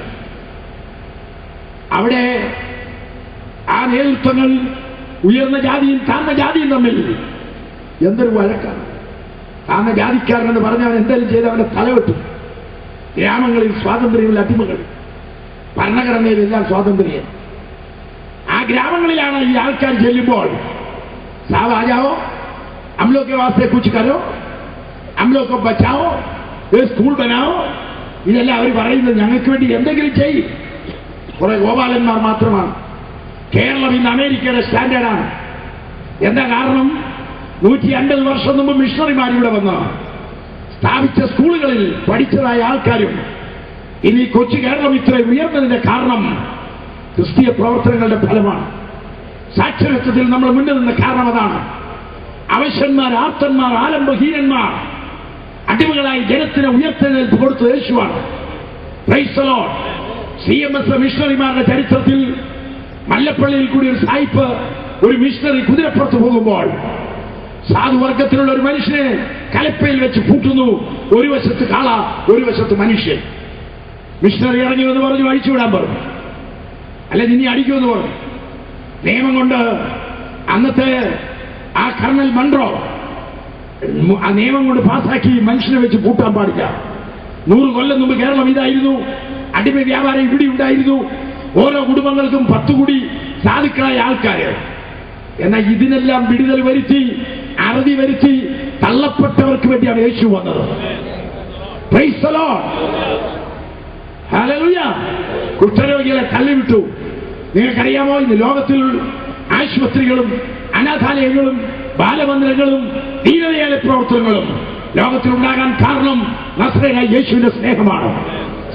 അവിടെ ആ നേതൃത്വങ്ങൾ ഉയർന്ന ജാതിയും താഴ്ന്ന ജാതിയും തമ്മിൽ എന്തൊരു വഴക്കാണ്. താഴ്ന്ന ജാതിക്കാരനെന്ന് പറഞ്ഞവൻ എന്തെങ്കിലും ചെയ്ത് അവന്റെ തലവെട്ടും. ഗ്രാമങ്ങളിൽ സ്വാതന്ത്ര്യമുള്ള അടിമകൾ. ഭരണഘടനയിലെല്ലാം സ്വാതന്ത്ര്യം. ആ ഗ്രാമങ്ങളിലാണ് ഈ ആൾക്കാർ ചെല്ലുമ്പോൾ സാബ് ആ ജാവോ, हम लोग के वास्ते कुछ करो, हम लोग को बचाओ, സ്കൂൾ ബനാവോ, ഇതെല്ലാം അവർ പറയുന്നത് ഞങ്ങൾക്ക് വേണ്ടി എന്തെങ്കിലും ചെയ്യും. കുറെ ഗോപാലന്മാർ മാത്രമാണ്. കേരളം ഇന്ന് അമേരിക്കയുടെ സ്റ്റാൻഡേർഡാണ്. എന്താ കാരണം? 150 വർഷം മുമ്പ് മിഷണറിമാർ ഇവിടെ വന്ന് സ്ഥാപിച്ച സ്കൂളുകളിൽ പഠിച്ചതായ ആൾക്കാരും ഇനി കൊച്ചു കേരളം ഇത്ര ഉയർന്നതിന്റെ കാരണം ക്രിസ്തീയ പ്രവർത്തനങ്ങളുടെ ഫലമാണ്. സാക്ഷരത്വത്തിൽ നമ്മൾ മുന്നിൽ നിന്ന കാരണം അതാണ്. അവശന്മാർ, ആർത്തന്മാർ, ആലംബഹീനന്മാർ, അടിമകളായി ജനത്തിന് ഉയർത്തെഴുന്നേൽപ്പ് കൊടുത്ത യേശുവാണ്. Praise the Lord. CMS മിഷണറിമാരുടെ ചരിത്രത്തിൽ മല്ലപ്പള്ളിയിൽ കൂടി ഒരു സായിപ്പ്, ഒരു മിഷണറി കുതിരപ്പുറത്ത് പോകുമ്പോൾ സാധുവർഗത്തിലുള്ള ഒരു മനുഷ്യനെ കലപ്പയിൽ വെച്ച് പൂട്ടുന്നു. ഒരു വശത്ത് കാള, ഒരു വശത്ത് മനുഷ്യൻ. മിഷണറി ഇറങ്ങി എന്ന് പറഞ്ഞു അഴിച്ചുവിടാൻ പറഞ്ഞു, അല്ലെ നിന്നെ അടിക്കുമെന്ന് പറഞ്ഞു. നിയമം കൊണ്ട് അന്നത്തെ ആ കർണൽ മൺട്രോ ആ നിയമം കൊണ്ട് പാസാക്കി മനുഷ്യനെ വെച്ച് പൂട്ടാൻ പാടില്ല. 100 കൊല്ലം മുമ്പ് കേരളം ഇതായിരുന്നു. അടിമ വ്യാപാരം ഇവിടെ ഉണ്ടായിരുന്നു. ഓരോ കുടുംബങ്ങൾക്കും 10 കൂടി സാധുക്കളായ ആൾക്കാര്. എന്നാൽ ഇതിനെല്ലാം വിടുതൽ വരുത്തി, അറുതി വരുത്തി തള്ളപ്പെട്ടവർക്ക് വേണ്ടിയാണ് യേശു വന്നത്. Praise the Lord. ഹല്ലേലൂയ. കുഷ്ഠരോഗികളെ തള്ളിവിട്ടു. നിങ്ങൾക്കറിയാമോ, ഇന്ന് ലോകത്തിൽ ആശുപത്രികളും അനാഥാലയങ്ങളും ബാലമന്ദിരങ്ങളും ദീനദയാല പ്രവർത്തനങ്ങളും ലോകത്തിലുണ്ടാകാൻ കാരണം നസ്രേനായ യേശുവിന്റെ സ്നേഹമാണ്.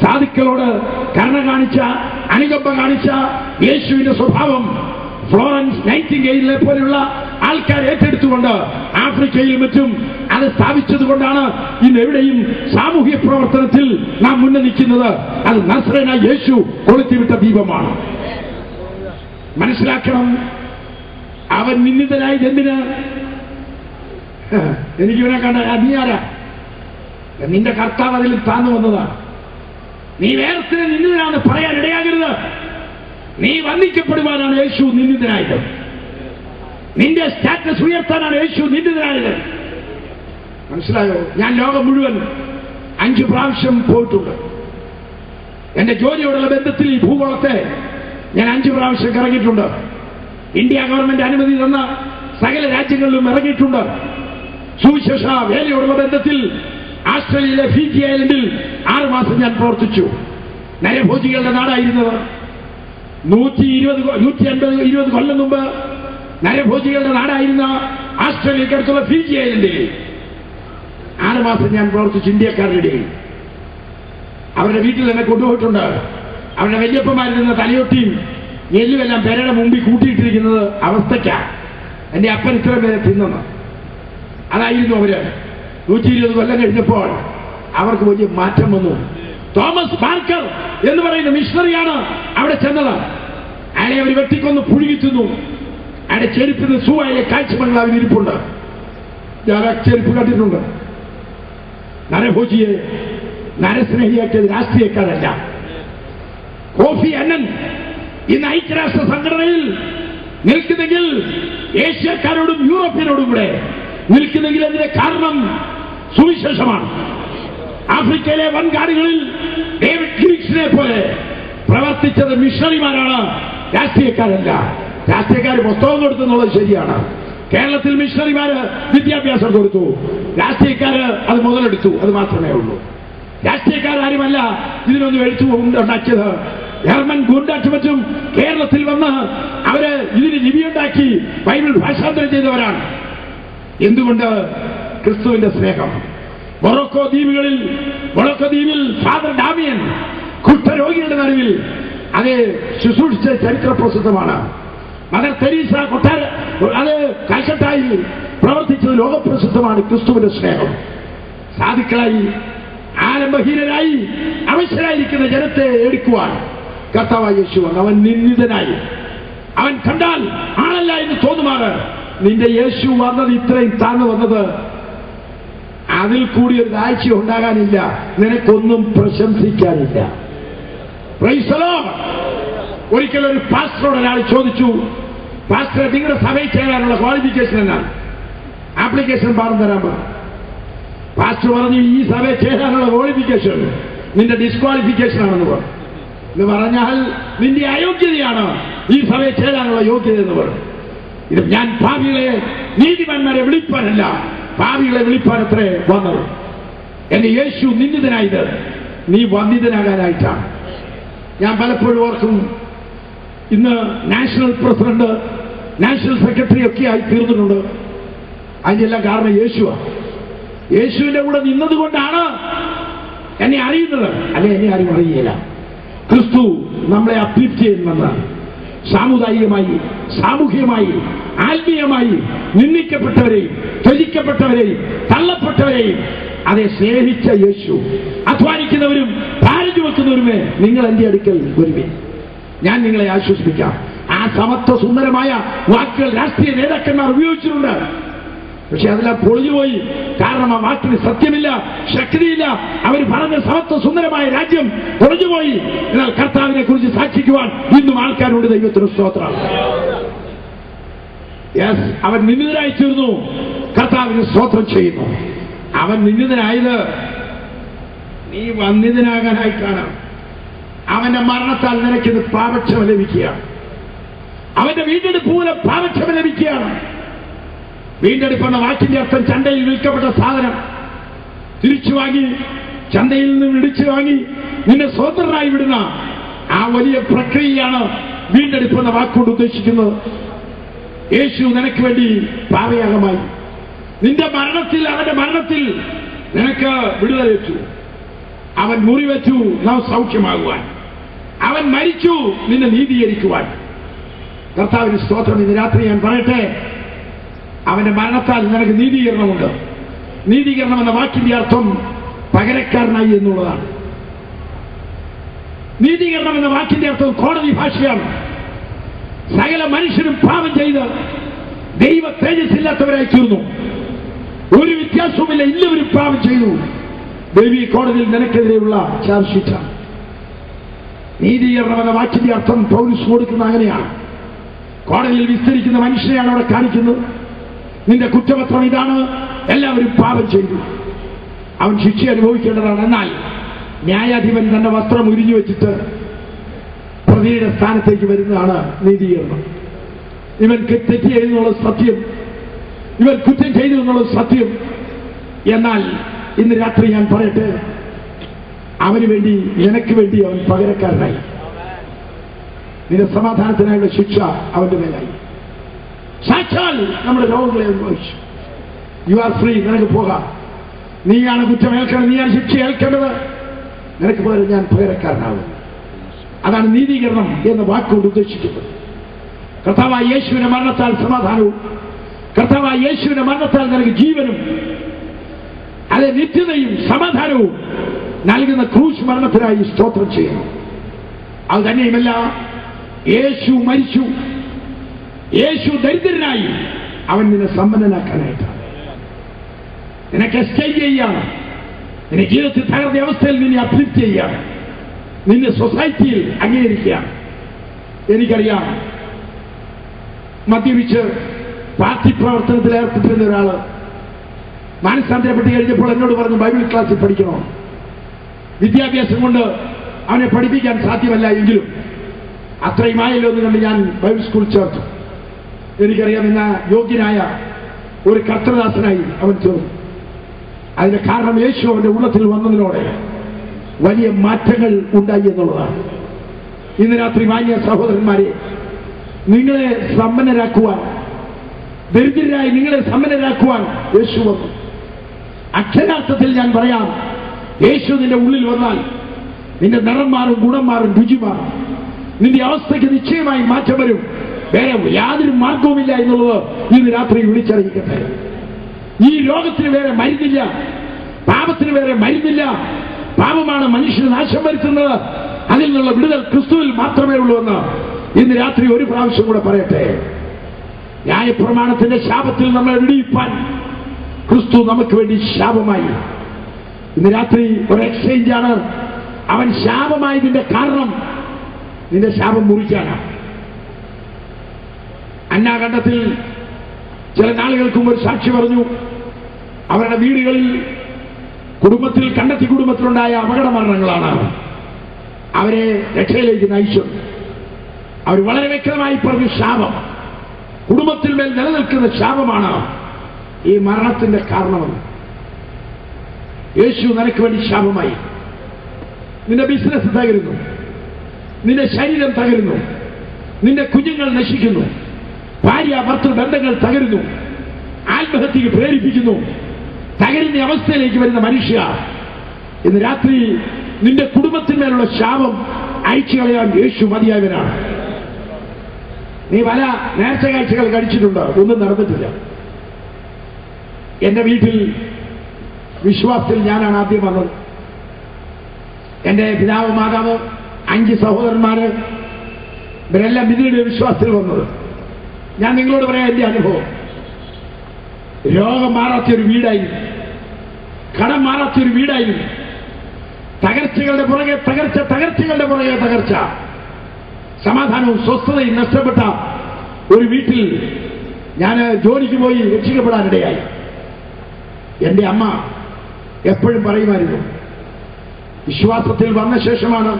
സാധുക്കളോട് കരുണ കാണിച്ച, അനുകമ്പ കാണിച്ച യേശുവിന്റെ സ്വഭാവം ഫ്ലോറൻസ് നൈറ്റിംഗേലിനെ പോലെയുള്ള ആൾക്കാർ ഏറ്റെടുത്തുകൊണ്ട് ആഫ്രിക്കയിലും മറ്റും അത് സ്ഥാപിച്ചതുകൊണ്ടാണ് ഇന്ന് എവിടെയും സാമൂഹ്യ പ്രവർത്തനത്തിൽ നാം മുന്നിൽ നിൽക്കുന്നത്. അത് നസ്രേനായ യേശു കൊളുത്തിവിട്ട ദീപമാണ്. മനസ്സിലാക്കണം. അവൻ നിന്ദിതനായത് എന്തിന്? എനിക്കിവനെ കണ്ട നീ ആരാ? നിന്റെ കർത്താവ് അതിൽ താന്നു വന്നതാണ്. നീ വേർത്തിന് നിന്ദിതനാണെന്ന് പറയാൻ ഇടയാകരുത്. നീ വന്ദിക്കപ്പെടുവാനാണ് യേശു നിന്ദിതനായത്. നിന്റെ സ്റ്റാറ്റസ് ഉയർത്താനാണ് യേശു നിന്ദിതനായത്. മനസ്സിലായോ? ഞാൻ ലോകം മുഴുവൻ 5 പ്രാവശ്യം പോയിട്ടുണ്ട്. എന്റെ ജോലിയോടുള്ള ബന്ധത്തിൽ ഈ ഭൂഗോളത്തെ ഞാൻ 5 പ്രാവശ്യം കറങ്ങിയിട്ടുണ്ട്. ഇന്ത്യ ഗവൺമെന്റ് അനുമതി തന്ന സകല രാജ്യങ്ങളിലും ഇറങ്ങിയിട്ടുണ്ട്. സുവിശേഷ വേലയോടുള്ള ബന്ധത്തിൽ ആസ്ട്രേലിയയിലെ ഫിജി ഐലൻഡിൽ 6 മാസം ഞാൻ പ്രവർത്തിച്ചു. നരഭോജികളുടെ നാടായിരുന്നത്. 120 കൊല്ലം മുമ്പ് നരഭോജികളുടെ നാടായിരുന്ന ആസ്ട്രേലിയക്കടുത്തുള്ള ഫിജി ഐലൻഡിൽ 6 മാസം ഞാൻ പ്രവർത്തിച്ചു. ഇന്ത്യക്കാരുടെ ഇടയിൽ അവരുടെ വീട്ടിൽ എന്നെ കൊണ്ടുപോയിട്ടുണ്ട്. അവരുടെ വല്യപ്പന്മാരിൽ തലയൊട്ടിയും എല്ലുമെല്ലാം പേരുടെ മുമ്പിൽ കൂട്ടിയിട്ടിരിക്കുന്നത് അവസ്ഥയ്ക്കാണ്. എന്റെ അപ്പൻ ഇത്ര പേരെ തിന്നെന്ന്. അതായിരുന്നു അവര്. 120 കൊല്ലം കഴിഞ്ഞപ്പോൾ അവർക്ക് വലിയ മാറ്റം വന്നു. തോമസ് ബാർക്കർ എന്ന് പറയുന്ന മിഷണറിയാണ് അവിടെ ചെന്നത്. അയാളെ അവർ വെട്ടിക്കൊന്ന് പുഴുകിത്തുന്നു. അയാളുടെ ചെരുപ്പിന് സൂവായിലെ കാഴ്ചമംഗളാവിൽ ഇരിപ്പുണ്ട്. ഞാൻ ആ ചെരുപ്പ് കണ്ടിട്ടുണ്ട്. നരഭോജിയെ നരസ്നേഹിയാക്കിയത് രാഷ്ട്രീയക്കാരല്ല. കോഫി അന്നൻ ഇന്ന് ഐക്യരാഷ്ട്ര സംഘടനയിൽ നിൽക്കുന്നെങ്കിൽ ഏഷ്യക്കാരോടും യൂറോപ്യനോടും കൂടെ നിൽക്കുന്നെങ്കിൽ അതിന്റെ കാരണം സുവിശേഷമാണ്. ആഫ്രിക്കയിലെ വൻകാടുകളിൽ ഡേവിഡ് ഗ്രീക്സിനെ പോലെ പ്രവർത്തിച്ചത് മിഷണറിമാരാണ്, രാഷ്ട്രീയക്കാരല്ല. രാഷ്ട്രീയക്കാർ പുസ്തകം കൊടുത്തെന്നുള്ളത് ശരിയാണ്. കേരളത്തിൽ മിഷണറിമാര് വിദ്യാഭ്യാസം കൊടുത്തു, രാഷ്ട്രീയക്കാര് അത് മുതലെടുത്തു. അത് മാത്രമേ ഉള്ളൂ. രാഷ്ട്രീയക്കാരാരുമല്ല ഇതിനൊന്നും ഉണ്ടാക്കിയത്. ജർമ്മൻ ഗൂണ്ടാറ്റുമറ്റും കേരളത്തിൽ വന്ന് അവര് ഇതിന് ലിപിയുണ്ടാക്കി ബൈബിൾ ഭാഷാന്തരം ചെയ്തവരാണ്. എന്തുകൊണ്ട്? ക്രിസ്തുവിന്റെ സ്നേഹം. മൊറോക്കോ ദ്വീപിൽ ഫാദർ ഡാമിയൻ കുഷ്ഠരോഗികളുടെ നടുവിൽ അത് ശുശ്രൂഷിച്ച ചരിത്ര പ്രസിദ്ധമാണ്. മദർ തെരേസ അത് കൽക്കട്ടയിൽ പ്രവർത്തിച്ചത് ലോകപ്രസിദ്ധമാണ്. ക്രിസ്തുവിന്റെ സ്നേഹം. സാധുക്കളായി, ആലംബഹീനരായി, അവശരായിരിക്കുന്ന ജനത്തെ എടുക്കുവാൻ കർത്താവായ യേശു വന്നു. അവൻ നിന്ദിതനായി. അവൻ കണ്ടാൽ ആളല്ല എന്ന് തോന്നുമാറ് നിന്റെ യേശു വന്നത് ഇത്രയും താഴ്ന്നു വന്നത് അതിൽ കൂടി ഒരു താഴ്ച ഉണ്ടാകാനില്ല. നിനക്കൊന്നും പ്രശംസിക്കാനില്ല. Praise the Lord. ഒരിക്കലും ഒരു പാസ്റ്ററോട് ഒരാൾ ചോദിച്ചു, പാസ്റ്റർ നിങ്ങളുടെ സഭയിൽ ചേരാനുള്ള ക്വാളിഫിക്കേഷൻ എന്നാണ്? ആപ്ലിക്കേഷൻ പാടും തരാൻ പറഞ്ഞു. പാസ്റ്റർ പറഞ്ഞു, ഈ സഭയിൽ ചേരാനുള്ള ക്വാളിഫിക്കേഷൻ നിന്റെ ഡിസ്ക്വാളിഫിക്കേഷൻ ആണെന്ന് പറഞ്ഞു. എന്ന് പറഞ്ഞാൽ നിന്റെ അയോഗ്യതയാണ് ഈ സഭയെ ചേരാനുള്ള യോഗ്യത എന്ന് പറയും. ഇത് ഞാൻ പാപികളെ നീതിമാന്മാരെ വിളിപ്പാനല്ല, പാപികളെ വിളിപ്പാനത്രേ വന്നത്. എന്റെ യേശു നിന്ദിതനായത് നീ വന്ദിതനാകാനായിട്ടാണ്. ഞാൻ പലപ്പോഴും ഓർക്കും, ഇന്ന് നാഷണൽ പ്രസിഡന്റ്, നാഷണൽ സെക്രട്ടറി ഒക്കെ ആയി തീർന്നിട്ടുണ്ട്. അതിന്റെ എല്ലാം കാരണം യേശുവാണ്. യേശുവിന്റെ കൂടെ നിന്നതുകൊണ്ടാണ് എന്നെ അറിയുന്നത്, അല്ലെ എന്നെ ആരും അറിയില്ല. ക്രിസ്തു നമ്മളെ അപ്ലിഫ്റ്റ് ചെയ്യുന്നതാണ്. സാമുദായികമായി, സാമൂഹികമായി, ആത്മീയമായി നിന്ദിക്കപ്പെട്ടവരെയും ത്യജിക്കപ്പെട്ടവരെയും തള്ളപ്പെട്ടവരെയും അതെ സ്നേഹിച്ച യേശു. അധ്വാനിക്കുന്നവരും ഭാരം ചുമക്കുന്നവരുമേ നിങ്ങൾ എന്റെ അടുക്കൽ വരുവേ, ഞാൻ നിങ്ങളെ ആശ്വസിപ്പിക്കാം. ആ സമത്വ സുന്ദരമായ വാക്കുകൾ രാഷ്ട്രീയ നേതാക്കന്മാർ ഉപയോഗിച്ചിട്ടുണ്ട്. പക്ഷെ അതെല്ലാം പൊളിഞ്ഞുപോയി. കാരണം ആ വാക്കിന് സത്യമില്ല, ശക്തിയില്ല. അവർ പറഞ്ഞ സമത്വ സുന്ദരമായ രാജ്യം പൊളിഞ്ഞുപോയി. എന്നാൽ കർത്താവിനെ കുറിച്ച് സാക്ഷിക്കുവാൻ ഇന്നും ആൾക്കാരോട് ദൈവത്തിന് സ്തോത്രം. യെസ്, അവൻ നിന്ദിതനായി തീർന്നു, കർത്താവിന് സ്തോത്രം ചെയ്യുന്നു. അവൻ നിന്ദിതനായത് നീ വന്ദിതനാകാനായിട്ടാണ്. അവന്റെ മരണത്താൽ നിനക്കിത് പാപക്ഷമ ലഭിക്കുകയാണ്. അവന്റെ വീണ്ടെടുപ്പ് മൂലം പാപക്ഷമ ലഭിക്കുകയാണ്. വീണ്ടെടുപ്പെന്ന വാക്കിന്റെ അർത്ഥം ചന്തയിൽ വിൽക്കപ്പെട്ട സാധനം തിരിച്ചു വാങ്ങി, ചന്തയിൽ നിന്നും ഇടിച്ചു വാങ്ങി നിന്നെ സ്വതന്ത്രനായി വിടുന്ന ആ വലിയ പ്രക്രിയയാണ് വീണ്ടെടുപ്പെന്ന വാക്കുകൊണ്ട് ഉദ്ദേശിക്കുന്നത്. യേശു നിനക്ക് വേണ്ടി പാപയാഗമായി. നിന്റെ മരണത്തിൽ, അവന്റെ മരണത്തിൽ നിനക്ക് വിടുതലേറ്റു. അവൻ മുറിവെച്ചു നാം സൗഖ്യമാകുവാൻ. അവൻ മരിച്ചു നിന്നെ നീതീകരിക്കുവാൻ. കർത്താവിന് സ്തോത്രം. ഇന്ന് രാത്രി ഞാൻ പറയട്ടെ, അവന്റെ മരണത്താൽ നിനക്ക് നീതീകരണമുണ്ട്. നീതീകരണം എന്ന വാക്കിന്റെ അർത്ഥം പകരക്കാരനായി എന്നുള്ളതാണ്. നീതീകരണം എന്ന വാക്കിന്റെ അർത്ഥം കോടതി ഭാഷയാണ്. സകല മനുഷ്യരും പാപം ചെയ്ത് ദൈവ തേജസ്സില്ലാത്തവരായി തീർന്നു. ഒരു വ്യത്യാസവുമില്ല, എല്ലാവരും പാപം ചെയ്തു. ദൈവീ കോടതിയിൽ നിനക്കെതിരെയുള്ള ചാർജ് ഷീറ്റാണ്. നീതീകരണം എന്ന വാക്കിന്റെ അർത്ഥം പൗലോസ് കൊടുക്കുന്ന അങ്ങനെയാണ്. കോടതിയിൽ വിസ്തരിക്കുന്ന മനുഷ്യനെയാണ് അവിടെ കാണിക്കുന്നത്. നിന്റെ കുറ്റപത്രം ഇതാണ്, എല്ലാവരും പാപം ചെയ്തു, അവൻ ശിക്ഷ അനുഭവിക്കേണ്ടതാണ്. എന്നാൽ ന്യായാധിപൻ തന്റെ വസ്ത്രം ഉരിഞ്ഞു വെച്ചിട്ട് പ്രതിയുടെ സ്ഥാനത്തേക്ക് വരുന്നതാണ് നീതീകരണം. ഇവൻ തെറ്റ് ചെയ്തെന്നുള്ളത് സത്യം, ഇവൻ കുറ്റം ചെയ്തു എന്നുള്ളത് സത്യം. എന്നാൽ ഇന്ന് രാത്രി ഞാൻ പറയട്ടെ, അവന് വേണ്ടി, നിനക്ക് വേണ്ടി അവൻ പകരക്കാരനായി. നിന്റെ സമാധാനത്തിനായുള്ള ശിക്ഷ അവന്റെ മേലായി. സാക്ഷാൽ നമ്മുടെ രോഗങ്ങളെ അനുഭവിച്ചു. യു ആർ ഫ്രീ, നിനക്ക് പോകാം. നീയാണ് കുറ്റം ഏൽക്കേണ്ടത്, നീയാണ് ശിക്ഷ ഏൽക്കേണ്ടത്. നിനക്ക് പകരം ഞാൻ പകരക്കാരനാകും. അതാണ് നീതീകരണം എന്ന വാക്കുകൊണ്ട് ഉദ്ദേശിക്കുന്നത്. കർത്താവായ യേശുവിന്റെ മരണത്താൽ സമാധാനവും, കർത്താവായ യേശുവിന്റെ മരണത്താൽ നിനക്ക് ജീവനും അതെ നിത്യതയും സമാധാനവും നൽകുന്ന ക്രൂശ് മരണത്തിനായി സ്തോത്രം ചെയ്യുന്നു. അത് തന്നെയുമല്ല, യേശു മരിച്ചു, യേശു ദരിദ്രനായി, അവൻ നിന്നെ സമ്പന്നനാക്കാനായിട്ടാണ്. നിനക്ക് എക്സ്ചേഞ്ച് ചെയ്യാണ്. നിന്റെ ജീവിതത്തിൽ തകർന്ന അവസ്ഥയിൽ നിന്നെ അപ്ലിഫ്റ്റ് ചെയ്യാണ്. നിന്നെ സൊസൈറ്റിയിൽ അംഗീകരിക്കുകയാണ്. എനിക്കറിയാം, മദ്യപിച്ച് പാർട്ടി പ്രവർത്തനത്തിൽ ഏർപ്പെട്ടിരുന്ന ഒരാള് മാനസാന്തരപ്പെട്ട് കഴിഞ്ഞപ്പോൾ എന്നോട് പറഞ്ഞു, ബൈബിൾ ക്ലാസ്സിൽ പഠിക്കണോ? വിദ്യാഭ്യാസം കൊണ്ട് അവനെ പഠിപ്പിക്കാൻ സാധ്യമല്ല, എങ്കിലും അത്രയും ആയല്ലോ എന്ന് കണ്ട് ഞാൻ ബൈബിൾ സ്കൂൾ ചേർത്തു. എനിക്കറിയാം, എന്ന യോഗ്യനായ ഒരു കർത്തൃദാസനായി അവൻ ചേർന്നു. അതിന്റെ കാരണം യേശു അവന്റെ ഉള്ളത്തിൽ വന്നതിനോടെ വലിയ മാറ്റങ്ങൾ ഉണ്ടായി എന്നുള്ളതാണ്. ഇന്ന് രാത്രി മാന്യ സഹോദരന്മാരെ, നിങ്ങളെ സമ്പന്നരാക്കുവാൻ, ദരിദ്രരായി നിങ്ങളെ സമ്പന്നരാക്കുവാൻ യേശു വന്നു. അക്ഷരാർത്ഥത്തിൽ ഞാൻ പറയാം, യേശു നിന്റെ ഉള്ളിൽ വന്നാൽ നിന്റെ നിറം മാറും, ഗുണം മാറും, രുചി മാറും. നിന്റെ അവസ്ഥയ്ക്ക് നിശ്ചയമായി മാറ്റം വരും. വേറെ യാതൊരു മാർഗവുമില്ല എന്നുള്ളത് ഇന്ന് രാത്രി വിളിച്ചറിയിക്കട്ടെ. ഈ ലോകത്തിന് വേറെ മരുന്നില്ല, പാപത്തിന് വേറെ മരുന്നില്ല. പാപമാണ് മനുഷ്യന് നാശം വരുത്തുന്നത്. അതിൽ നിന്നുള്ള വിടുതൽ ക്രിസ്തുവിൽ മാത്രമേ ഉള്ളൂ എന്ന് ഇന്ന് രാത്രി ഒരു പ്രാവശ്യം കൂടെ പറയട്ടെ. ന്യായപ്രമാണത്തിന്റെ ശാപത്തിൽ നമ്മളെ വിടിയിപ്പാൻ ക്രിസ്തു നമുക്ക് വേണ്ടി ശാപമായി. ഇന്ന് രാത്രി ഒരു എക്സ്ചേഞ്ചാണ്. അവൻ ശാപമായതിന്റെ കാരണം നിന്റെ ശാപം മുറിക്കാനാണ്. അന്നാഖണ്ഡത്തിൽ ചില നാളുകൾക്ക് മുമ്പ് ഒരു സാക്ഷി പറഞ്ഞു, അവരുടെ വീടുകളിൽ കുടുംബത്തിൽ, കണ്ടെത്തി കുടുംബത്തിലുണ്ടായ അപകട മരണങ്ങളാണ്. അവരെ രക്ഷയിലേക്ക് നയിച്ചു. അവർ വളരെ വ്യക്തമായി പറഞ്ഞു, ശാപം, കുടുംബത്തിന്മേൽ നിലനിൽക്കുന്ന ശാപമാണ് ഈ മരണത്തിന്റെ കാരണമെന്ന്. യേശു നിനക്ക് വേണ്ടി ശാപമായി. നിന്റെ ബിസിനസ് തകരുന്നു, നിന്റെ ശരീരം തകരുന്നു, നിന്റെ കുഞ്ഞുങ്ങൾ നശിക്കുന്നു, ഭാര്യ ഭർത്തൃ ബന്ധങ്ങൾ തകരുന്നു, ആത്മഹത്യക്ക് പ്രേരിപ്പിക്കുന്നു. തകരുന്ന അവസ്ഥയിലേക്ക് വരുന്ന മനുഷ്യ, ഇന്ന് രാത്രി നിന്റെ കുടുംബത്തിന്മേലുള്ള ശാപം അയച്ചു കളയാൻ യേശു മതിയായവനാണ്. നീ പല നേർച്ച കാഴ്ചകൾ കഴിച്ചിട്ടുണ്ട്, ഒന്നും നടന്നിട്ടില്ല. എന്റെ വീട്ടിൽ വിശ്വാസത്തിൽ ഞാനാണ് ആദ്യം വന്നത്. എന്റെ പിതാവ്, മാതാവ്, 5 സഹോദരന്മാര്, ഇവരെല്ലാം പിന്നീട് വിശ്വാസത്തിൽ വന്നത്. ഞാൻ നിങ്ങളോട് പറയാം എന്റെ അനുഭവം. രോഗം മാറാത്തൊരു വീടായിരുന്നു, കടം മാറാത്തൊരു വീടായിരുന്നു, തകർച്ചകളുടെ പുറകെ തകർച്ച, തകർച്ചകളുടെ പുറകെ തകർച്ച, സമാധാനവും സ്വസ്ഥതയും നഷ്ടപ്പെട്ട ഒരു വീട്ടിൽ ഞാൻ ജോലിക്ക് പോയി രക്ഷിക്കപ്പെടാനിടയായി. എന്റെ അമ്മ എപ്പോഴും പറയുമായിരുന്നു, വിശ്വാസത്തിൽ വന്ന ശേഷമാണ്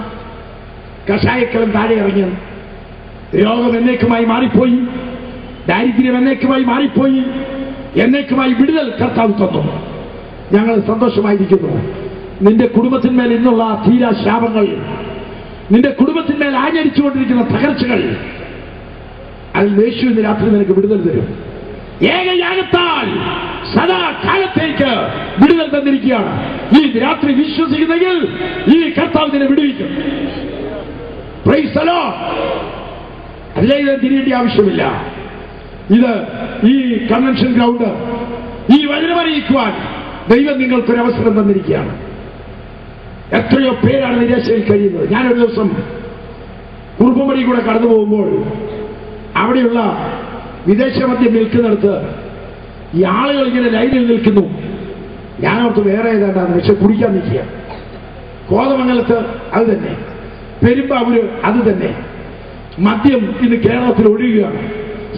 കഷായക്കളും താഴെ ഇറങ്ങിയത്. രോഗം എന്നേക്കുമായി മാറിപ്പോയി, ദാരിദ്ര്യം എന്നേക്കുമായി മാറിപ്പോയി, എന്നേക്കുമായി വിടുതൽ കർത്താവ് തന്നു. ഞങ്ങൾ സന്തോഷമായിരിക്കുന്നു. നിന്റെ കുടുംബത്തിന്മേൽ ഇന്നുള്ള തീരാ ശാപങ്ങൾ, നിന്റെ കുടുംബത്തിന്മേൽ ആചരിച്ചുകൊണ്ടിരിക്കുന്ന തകർച്ചകൾ, അതിൽ യേശു ഇന്ന് രാത്രി നിനക്ക് വിടുതൽ തരും. ഏകയാഗത്താൽ സദാ കാലത്തേക്ക് വിടുതൽ തന്നിരിക്കുകയാണ്. ഈ രാത്രി വിശ്വസിക്കുന്നെങ്കിൽ ഈ കർത്താവ് നിന്നെ വിടുവിക്കും. Praise the Lord. അതിലേക്ക് തിരിയേണ്ട ആവശ്യമില്ല. ഇത് ഈ കൺവെൻഷൻ ഗ്രൗണ്ട്, ഈ വചനമറിയിക്കുവാൻ ദൈവം നിങ്ങൾക്കൊരവസരം തന്നിരിക്കുകയാണ്. എത്രയോ പേരാണ് നിരാശയിൽ കഴിയുന്നത്. ഞാനൊരു ദിവസം കുറുപ്പുമടി കൂടെ കടന്നു പോകുമ്പോൾ അവിടെയുള്ള വിദേശ മദ്യം വിൽക്കുന്നിടത്ത് ഈ ആളുകൾ ഇങ്ങനെ ലൈനിൽ നിൽക്കുന്നു. ഞാനോർത്ത് വേറെ ഏതാണ്ടാണ്, പക്ഷെ കുടിക്കാൻ നിൽക്കുക. കോതമംഗലത്ത് അത് തന്നെ, പെരുമ്പാവൂര് അത് തന്നെ. മദ്യം ഇന്ന് കേരളത്തിൽ ഒഴുകുകയാണ്.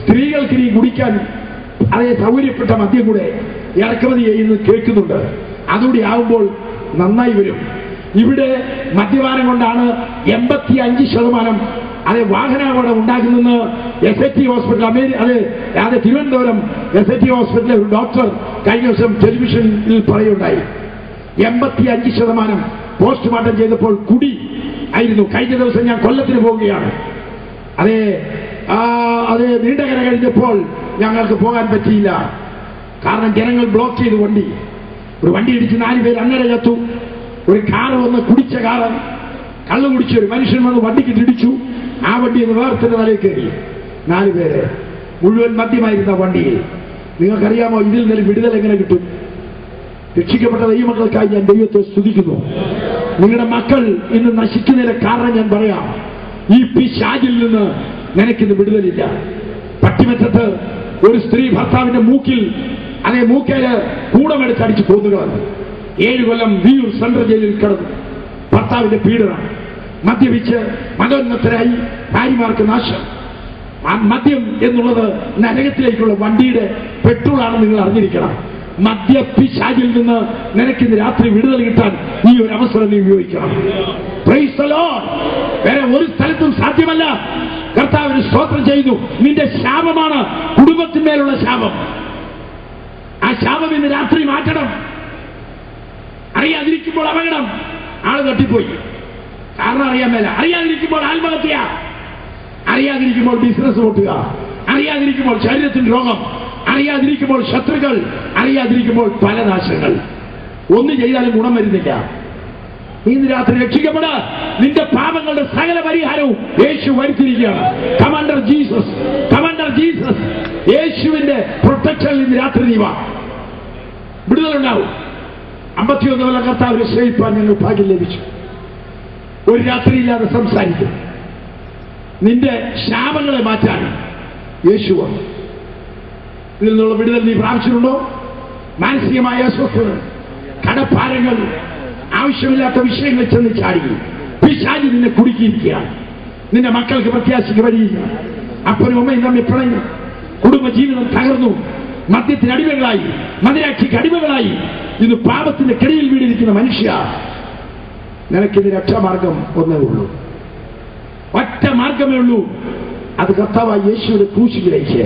സ്ത്രീകൾക്ക് ഇനി കുടിക്കാൻ അതേ സൗകര്യപ്പെട്ട മദ്യം കൂടെ ഇറക്കുമതി ചെയ്യുന്നത് കേൾക്കുന്നുണ്ട്. അതുകൂടി ആകുമ്പോൾ നന്നായി വരും. ഇവിടെ മദ്യപാനം കൊണ്ടാണ് 85% അതേ വാഹനാപകടം ഉണ്ടാകുന്നെന്ന് SAT ഹോസ്പിറ്റൽ, അതെ തിരുവനന്തപുരം SAT ഹോസ്പിറ്റലിലെ ഒരു ഡോക്ടർ കഴിഞ്ഞ ദിവസം ടെലിവിഷനിൽ പറയുണ്ടായി. 85% പോസ്റ്റ്മോർട്ടം ചെയ്തപ്പോൾ കുടി ആയിരുന്നു. കഴിഞ്ഞ ദിവസം ഞാൻ കൊല്ലത്തിന് പോവുകയാണ്. അതേ നീണ്ടകര കഴിഞ്ഞപ്പോൾ ഞങ്ങൾക്ക് പോകാൻ പറ്റിയില്ല. കാരണം ജനങ്ങൾ ബ്ലോക്ക് ചെയ്തു വണ്ടി. ഒരു വണ്ടി ഇടിച്ച് 4 പേര് അങ്ങനെ ചത്തു. ഒരു കാറ് വന്ന്, കുടിച്ച കാറ്, കള്ളു കുടിച്ച ഒരു മനുഷ്യൻ വന്ന് വണ്ടിക്ക് തിടിച്ചു. ആ വണ്ടി ഒന്ന് വേർത്തിന്റെ തലയിൽ കയറി. 4 പേര് മുഴുവൻ മദ്യമായിരുന്ന വണ്ടിയിൽ. നിങ്ങൾക്കറിയാമോ ഇതിൽ നിന്ന് വിടുതൽ എങ്ങനെ കിട്ടും? രക്ഷിക്കപ്പെട്ട ദൈവമക്കൾക്കായി ഞാൻ ദൈവത്തെ സ്തുതിക്കുന്നു. നിങ്ങളുടെ മക്കൾ ഇന്ന് നശിക്കുന്നതിന്റെ കാരണം ഞാൻ പറയാം. ഈ പിശാചിൽ നിന്ന് നിനക്കിന്ന് വിടുതലില്ല. പട്ടിമറ്റത്ത് ഒരു സ്ത്രീ ഭർത്താവിന്റെ മൂക്കിൽ, അതേ മൂക്കേല് കൂടമെടുത്തടിച്ച് കൊന്നുകളഞ്ഞു. 7 കൊല്ലം വിയൂർ സെൻട്രൽ ജയിലിൽ കിടന്നു. ഭർത്താവിന്റെ പീഡനം, മദ്യപിച്ച് മതോന്നതരായി, ഭാര്യമാർക്ക് നാശം. മദ്യം എന്നുള്ളത് നരകത്തിലേക്കുള്ള വണ്ടിയുടെ പെട്രോളാണ്. നിങ്ങൾ അറിഞ്ഞിരിക്കണം. മദ്യപിശാചിൽ നിന്ന് നിനക്കിന്ന് രാത്രി വിടുതൽ കിട്ടാൻ ഈ ഒരു അവസരം നീ ഉപയോഗിക്കണം. Praise the Lord. വേറെ ഒരു സ്ഥലത്തും സാധ്യമല്ല. കർത്താവിന് സ്തോത്രം ചെയ്യുന്നു. നിന്റെ ശാപമാണ് കുടുംബത്തിന്മേലുള്ള ശാപം. ആ ശാപം ഇന്ന് രാത്രി മാറ്റണം. അറിയാതിരിക്കുമ്പോൾ അപകടം, ആള് തട്ടിപ്പോയി. കാരണം അറിയാൻ മേല. അറിയാതിരിക്കുമ്പോൾ ആത്മഹത്യ, അറിയാതിരിക്കുമ്പോൾ ബിസിനസ് പൊട്ടുക, അറിയാതിരിക്കുമ്പോൾ ശരീരത്തിന് രോഗം, അറിയാതിരിക്കുമ്പോൾ ശത്രുക്കൾ, അറിയാതിരിക്കുമ്പോൾ പല നാശങ്ങൾ. ഒന്നും ചെയ്താലും ഗുണം വരുന്നില്ല. ഇന്ന് രാത്രി രക്ഷിക്കപ്പെട. നിന്റെ പാപങ്ങളുടെ സകല പരിഹാരവും യേശു വരുത്തിയിരിക്കുകയാണ്. കമാൻഡർ ജീസസ്, കമാൻഡർ ജീസസ്, യേശുവിന്റെ പ്രൊട്ടക്ഷനിൽ ഇന്ന് രാത്രി നീ വാ. വിടുതലുണ്ടാവും. 51 കൊല്ലം കർത്താവിനെ സേവിപ്പാൻ ഞങ്ങൾ ഭാഗ്യം ലഭിച്ചു. ഒരു രാത്രിയില്ലാതെ സംസാരിക്കും. നിന്റെ ശാപങ്ങളെ മാറ്റാൻ യേശു വന്നു. ഇതിൽ നിന്നുള്ള വിടുതൽ നീ പ്രാപിച്ചിട്ടുണ്ടോ? മാനസികമായ അസ്വസ്ഥത, കടഭാരങ്ങൾ, ആവശ്യമില്ലാത്ത വിഷയങ്ങൾ ചെന്ന് ചാടി പിശാചി നിന്നെ കുടുക്കിയിരിക്കുകയാണ്. നിന്റെ മക്കൾക്ക് പ്രത്യാശയ്ക്ക് വഴിയില്ല. അപ്പനും അമ്മയും തമ്മിൽ പിണങ്ങി, കുടുംബജീവിതം തകർന്നു, മദ്യത്തിന് അടിമകളായി, മദിരാക്ഷിക്ക് അടിമകളായി, ഇന്ന് പാപത്തിന്റെ കെടിയിൽ വീടിരിക്കുന്ന മനുഷ്യ, നിനക്കിത് രക്ഷാമാർഗം ഒന്നേ ഉള്ളൂ, ഒറ്റ മാർഗമേ ഉള്ളൂ. അത് കർത്താവായ യേശുവിന്റെ ക്രൂശിലേക്ക്,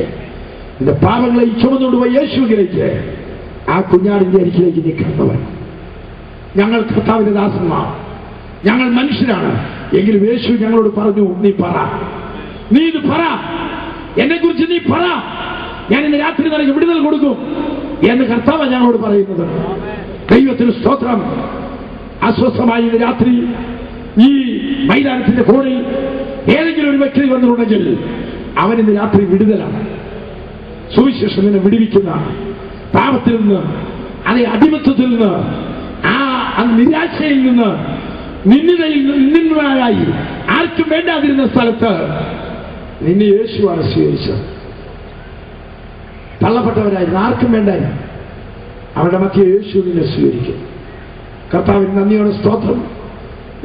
നിന്റെ പാപങ്ങളെ ചുമന്നുകൊണ്ടുപോയി യേശുവിലേക്ക്, ആ കുഞ്ഞാടിന്റെ അരികിലേക്ക് നീ കടന്നവൻ. ഞങ്ങൾ കർത്താവിന്റെ ദാസന്മാർ, ഞങ്ങൾ മനുഷ്യരാണ്. എങ്കിലും യേശു ഞങ്ങളോട് പറഞ്ഞു, നീ പറ, നീ ഇത് പറ, എന്നെ കുറിച്ച് നീ പറ, ഞാൻ ഇന്ന് രാത്രി നിനക്ക് വിടുതൽ കൊടുക്കും എന്ന് കർത്താവ് ഞങ്ങളോട് പറയുന്നത്. ദൈവത്തിന് സ്തോത്രം. അസ്വസ്ഥമായി ഇന്ന് രാത്രി ഈ മൈതാനത്തിന്റെ കോണിൽ ഏതെങ്കിലും ഒരു വ്യക്തി വന്നിട്ടുണ്ടെങ്കിൽ അവൻ ഇന്ന് രാത്രി വിടുതലാണ്. സുവിശേഷം നിന്നെ വിടുവിക്കുന്ന പാപത്തിൽ നിന്ന്, അതേ അടിമത്വത്തിൽ നിന്ന്, ആ നിരാശയിൽ നിന്ന്, നിന്ദനായി ആർക്കും വേണ്ടാതിരുന്ന സ്ഥലത്ത് നിന്നെ യേശുവാണ് സ്വീകരിച്ചത്. തള്ളപ്പെട്ടവരായിരുന്നു, ആർക്കും വേണ്ടായിരുന്നു. അവരുടെ മധ്യ യേശു നിന്നെ സ്വീകരിക്കും. കർത്താവിന് നന്ദിയോടെ സ്തോത്രം.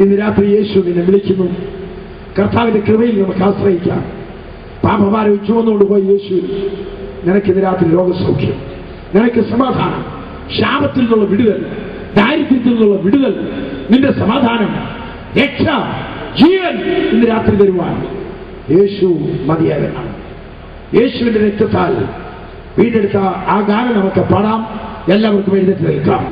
ഇന്ന് രാത്രി യേശു നിന്നെ വിളിക്കുന്നു. കർത്താവിന്റെ കൃപയിൽ നമുക്ക് ആശ്രയിക്കാം. പാപഭാരം ചുമന്നുകൊണ്ടുപോയി യേശു നിനക്കിന്ന് രാത്രി രോഗസൗഖ്യം, നിനക്ക് സമാധാനം, ശാപത്തിൽ നിന്നുള്ള വിടുതൽ, ദാരിദ്ര്യത്തിൽ നിന്നുള്ള വിടുതൽ, നിന്റെ സമാധാനം, രക്ഷ, ജീവൻ ഇന്ന് രാത്രി തരുവാൻ യേശു മതിയായവനാണ്. യേശുവിന്റെ രക്തത്താൽ വീണ്ടെടുത്ത ആ ഗാനം നമുക്ക് പാടാം. എല്ലാവർക്കും എഴുന്നേറ്റ് നിൽക്കാം.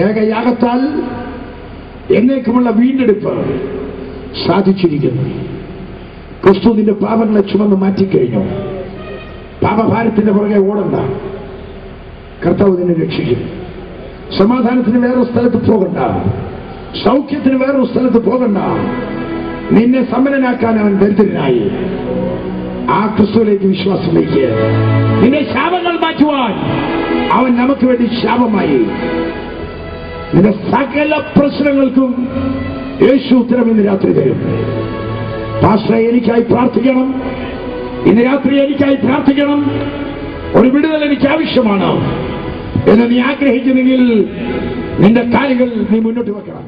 ഏകയാഗത്താൽ എന്നേക്കുമുള്ള വീണ്ടെടുപ്പ് സാധിച്ചിരിക്കുന്നു. ക്രിസ്തു നിന്റെ പാപങ്ങളെ ചുമന്ന് മാറ്റിക്കഴിഞ്ഞു. പാപഭാരത്തിന്റെ പുറകെ ഓടണ്ട. കർത്താവ് നിന്നെ രക്ഷിക്കും. സമാധാനത്തിന് വേറൊരു സ്ഥലത്ത് പോകണ്ട, സൗഖ്യത്തിന് വേറൊരു സ്ഥലത്ത് പോകണ്ട. നിന്നെ സമ്പന്നനാക്കാൻ അവൻ ദരിദ്രനായി. ആ ക്രിസ്തുവിലേക്ക് വിശ്വാസം വയ്ക്കുക. നിന്റെ ശാപങ്ങൾ മാറ്റുവാൻ അവൻ നമുക്ക് വേണ്ടി ശാപമായി. നിന്റെ സകല പ്രശ്നങ്ങൾക്കും യേശു ഉത്തരം ഇന്ന് രാത്രി തരും. പാസ്റ്ററെ, എനിക്കായി പ്രാർത്ഥിക്കണം, ഇന്ന് രാത്രി എനിക്കായി പ്രാർത്ഥിക്കണം, ഒരു വിടുതൽ എനിക്ക് ആവശ്യമാണ് എന്ന് നീ ആഗ്രഹിക്കുന്നെങ്കിൽ നിന്റെ കാര്യങ്ങൾ നീ മുന്നോട്ട് വെക്കണം.